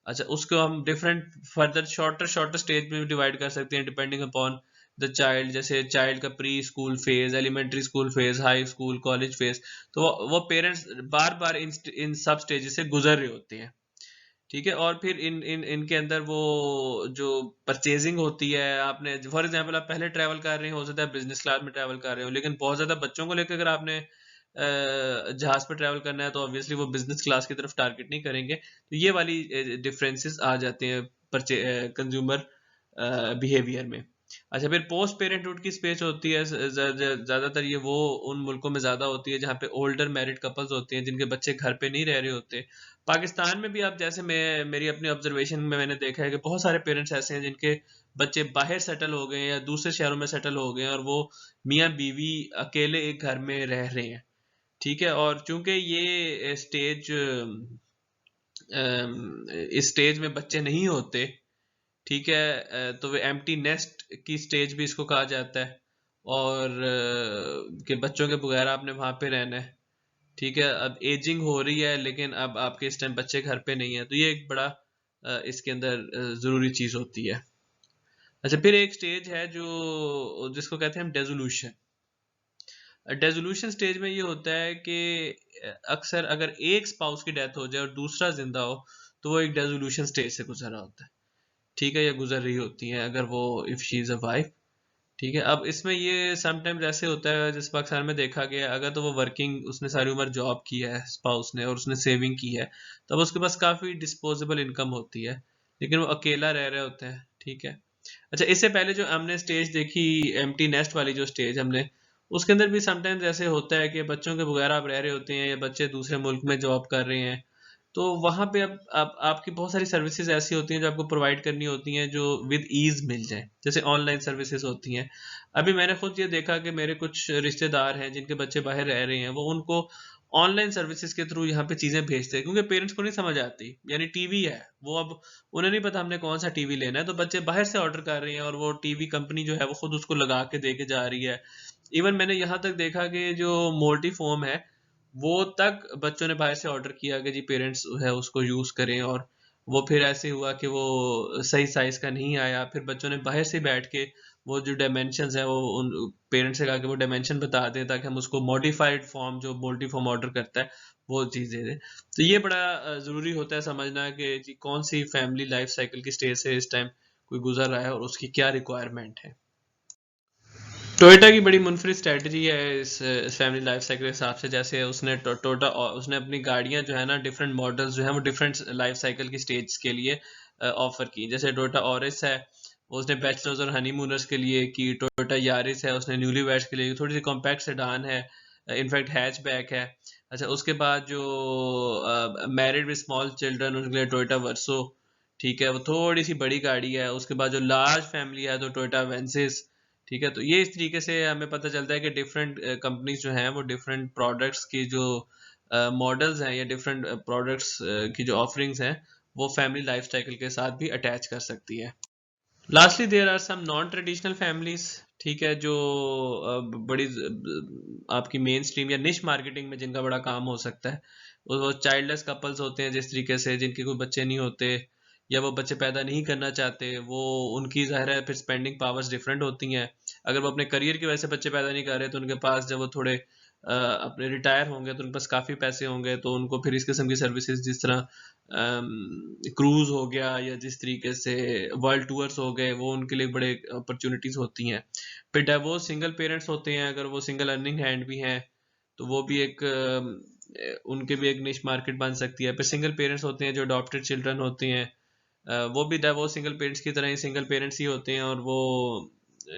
अच्छा, उसको हम different further shorter shorter stage में भी डिवाइड कर सकते हैं डिपेंडिंग अपॉन द चाइल्ड, जैसे चाइल्ड का pre school phase, elementary school phase, high school, college phase. तो वो पेरेंट्स बार बार इन सब स्टेजेस से गुजर रहे होते हैं। ठीक है, और फिर इन इन इनके अंदर वो जो परचेजिंग होती है, आपने फॉर एग्जांपल आप पहले ट्रैवल कर रहे हो सकता है बिजनेस क्लास में ट्रैवल कर रहे हो, लेकिन बहुत ज्यादा बच्चों को लेकर अगर आपने जहाज पर ट्रैवल करना है तो ऑब्वियसली वो बिजनेस क्लास की तरफ टारगेट नहीं करेंगे। तो ये वाली डिफरेंसेस आ जाते हैं कंज्यूमर बिहेवियर में। अच्छा, फिर पोस्ट पेरेंटहुड की स्पेस होती है, ज्यादातर ये वो उन मुल्कों में ज्यादा होती है जहाँ पे ओल्डर मैरिड कपल्स होते हैं जिनके बच्चे घर पे नहीं रह रहे होते। पाकिस्तान में भी आप जैसे मेरी अपनी ऑब्जर्वेशन में मैंने देखा है कि बहुत सारे पेरेंट्स ऐसे हैं जिनके बच्चे बाहर सेटल हो गए या दूसरे शहरों में सेटल हो गए हैं और वो मियाँ बीवी अकेले एक घर में रह रहे हैं। ठीक है, और चूंकि ये स्टेज इस स्टेज में बच्चे नहीं होते, ठीक है, तो वे एम्प्टी नेस्ट की स्टेज भी इसको कहा जाता है, और कि बच्चों के बगैर आपने वहां पे रहना है। ठीक है, अब एजिंग हो रही है लेकिन अब आपके इस टाइम बच्चे घर पे नहीं है, तो ये एक बड़ा इसके अंदर जरूरी चीज होती है। अच्छा, फिर एक स्टेज है जो जिसको कहते हैं हम डेजोल्यूशन। डेजोल्यूशन स्टेज में ये होता है कि अक्सर अगर एक स्पाउस की डेथ हो जाए और दूसरा जिंदा हो तो वो एक डेजोल्यूशन स्टेज से गुजर रहा होता है। ठीक है, या गुजर रही होती है अगर वो, if she is a wife. ठीक है, अब इसमें ये समटाइम्स ऐसे होता है जिस पाकिस्तान में देखा गया, अगर तो वो वर्किंग, उसने सारी उम्र जॉब की है स्पाउस ने और उसने सेविंग की है, तब उसके पास काफ़ी डिस्पोजेबल इनकम होती है, लेकिन वो अकेला रह रहे होते हैं। ठीक है। अच्छा, इससे पहले जो हमने स्टेज देखी एम्प्टी नेस्ट वाली जो स्टेज हमने, उसके अंदर भी समटाइम्स ऐसे होता है कि बच्चों के बगैर आप रह रहे होते हैं या बच्चे दूसरे मुल्क में जॉब कर रहे हैं, तो वहां पे अब आपकी बहुत सारी सर्विसेज ऐसी होती हैं जो आपको प्रोवाइड करनी होती हैं जो विद ईज मिल जाए, जैसे ऑनलाइन सर्विसेज होती हैं। अभी मैंने खुद ये देखा कि मेरे कुछ रिश्तेदार हैं जिनके बच्चे बाहर रह रहे हैं, वो उनको ऑनलाइन सर्विसेज के थ्रू यहाँ पे चीजें भेजते हैं क्योंकि पेरेंट्स को नहीं समझ आती। यानी टीवी है, वो अब उन्हें नहीं पता हमने कौन सा टीवी लेना है, तो बच्चे बाहर से ऑर्डर कर रहे हैं और वो टीवी कंपनी जो है वो खुद उसको लगा के दे के जा रही है। इवन मैंने यहाँ तक देखा कि जो मोल्टी फोम है वो तक बच्चों ने बाहर से ऑर्डर किया कि जी पेरेंट्स है उसको यूज करें, और वो फिर ऐसे हुआ कि वो सही साइज का नहीं आया, फिर बच्चों ने बाहर से बैठ के वो जो डायमेंशंस है वो उन पेरेंट्स से कहा कि वो डायमेंशन बता दें ताकि हम उसको मॉडिफाइड फॉर्म जो मल्टी फॉर्म ऑर्डर करता है वो चीज़ दे दें। तो ये बड़ा ज़रूरी होता है समझना कि जी कौन सी फैमिली लाइफ साइकिल की स्टेज से इस टाइम कोई गुजर रहा है और उसकी क्या रिक्वायरमेंट है। टोयोटा की बड़ी मुनफरद स्ट्रेटजी है इस फैमिली लाइफ साइकिल के हिसाब से। जैसे उसने टोयोटा उसने अपनी गाड़ियां जो है ना, डिफरेंट मॉडल्स जो है वो डिफरेंट लाइफ साइकिल की स्टेज के लिए ऑफर की। जैसे टोयोटा ऑरिस है वो उसने बैचलर्स और हनीमूनर्स के लिए की। टोयोटा यारिस है उसने न्यूली वेड्स के लिए, थोड़ी सी कॉम्पैक्ट सेडान है, इनफैक्ट हैचबैक है। अच्छा, उसके बाद जो मैरिड विद स्मॉल चिल्ड्रन उनके लिए टोयोटा वर्सो, ठीक है, वो थोड़ी सी बड़ी गाड़ी है। उसके बाद जो लार्ज फैमिली है तो टोयोटा वेंसिस। ठीक है, तो ये इस तरीके से हमें पता चलता है कि डिफरेंट कंपनीज जो हैं वो डिफरेंट प्रोडक्ट्स की जो मॉडल्स हैं या डिफरेंट प्रोडक्ट्स की जो ऑफरिंग्स हैं वो फैमिली लाइफ साइकिल के साथ भी अटैच कर सकती है। Lastly there are some non traditional families, ठीक है, जो बड़ी आपकी मेन स्ट्रीम या निश मार्केटिंग में जिनका बड़ा काम हो सकता है। वो चाइल्डलेस कपल्स होते हैं जिस तरीके से, जिनके कोई बच्चे नहीं होते या वो बच्चे पैदा नहीं करना चाहते, वो उनकी ज़ाहिर है फिर स्पेंडिंग पावर्स डिफरेंट होती हैं। अगर वो अपने करियर की वजह से बच्चे पैदा नहीं कर रहे तो उनके पास जब वो थोड़े अपने रिटायर होंगे तो उनके पास काफ़ी पैसे होंगे, तो उनको फिर इस किस्म की सर्विसेज जिस तरह क्रूज हो गया या जिस तरीके से वर्ल्ड टूर्स हो गए, वो उनके लिए बड़े अपॉर्चुनिटीज होती हैं। फिर डाइवोर्स सिंगल पेरेंट्स होते हैं, अगर वो सिंगल अर्निंग हैंड भी हैं तो वो भी एक उनके भी एक निश मार्केट बन सकती है। फिर सिंगल पेरेंट्स होते हैं जो अडॉप्टेड चिल्ड्रन होते हैं, वो भी डाइवोर्स सिंगल पेरेंट्स की तरह ही सिंगल पेरेंट्स ही होते हैं, और वो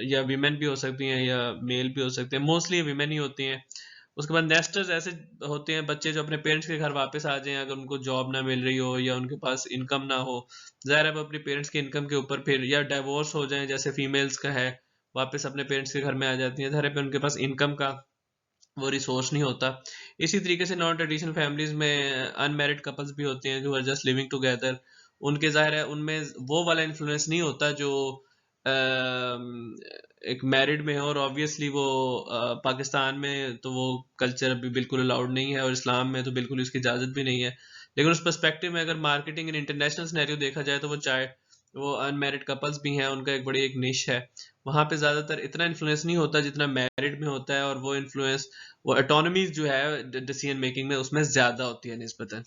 या वीमेन भी हो सकती हैं या मेल भी हो सकते हैं, मोस्टली वीमेन ही होती हैं। उसके बाद नेस्टर्स ऐसे होते हैं बच्चे जो अपने पेरेंट्स के घर वापस आ जाएं अगर उनको जॉब ना मिल रही हो या उनके पास इनकम ना हो। ज़ाहिर है वो अपने पेरेंट्स की इनकम के ऊपर फिर या डाइवोर्स हो जाएं, जैसे फीमेल्स का है, वापस अपने पेरेंट्स के घर में आ जाती हैं, ज़ाहिर है उनके पास इनकम का वो रिसोर्स नहीं होता। इसी तरीके से नॉन ट्रेडिशनल फैमिलीज में अनमैरिड कपल्स भी होते हैं जो आर जस्ट लिविंग टुगेदर। उनके ज़ाहिर है उनमें वो वाला इन्फ्लुएंस नहीं होता जो एक मैरिड में है, और ऑब्वियसली वो पाकिस्तान में तो वो कल्चर अभी बिल्कुल अलाउड नहीं है और इस्लाम में तो बिल्कुल इसकी इजाज़त भी नहीं है। लेकिन उस पर्सपेक्टिव में अगर मार्केटिंग इन इंटरनेशनल सिनेरियो देखा जाए तो वो चाहे वो अनमैरिड कपल्स भी हैं, उनका एक बड़ी एक निश है। वहाँ पे ज़्यादातर इतना इन्फ्लुएंस नहीं होता जितना मैरिड में होता है, और वो इन्फ्लुएंस वो ऑटोनॉमी जो है डिसीजन मेकिंग में उसमें ज़्यादा होती है निस्बतन।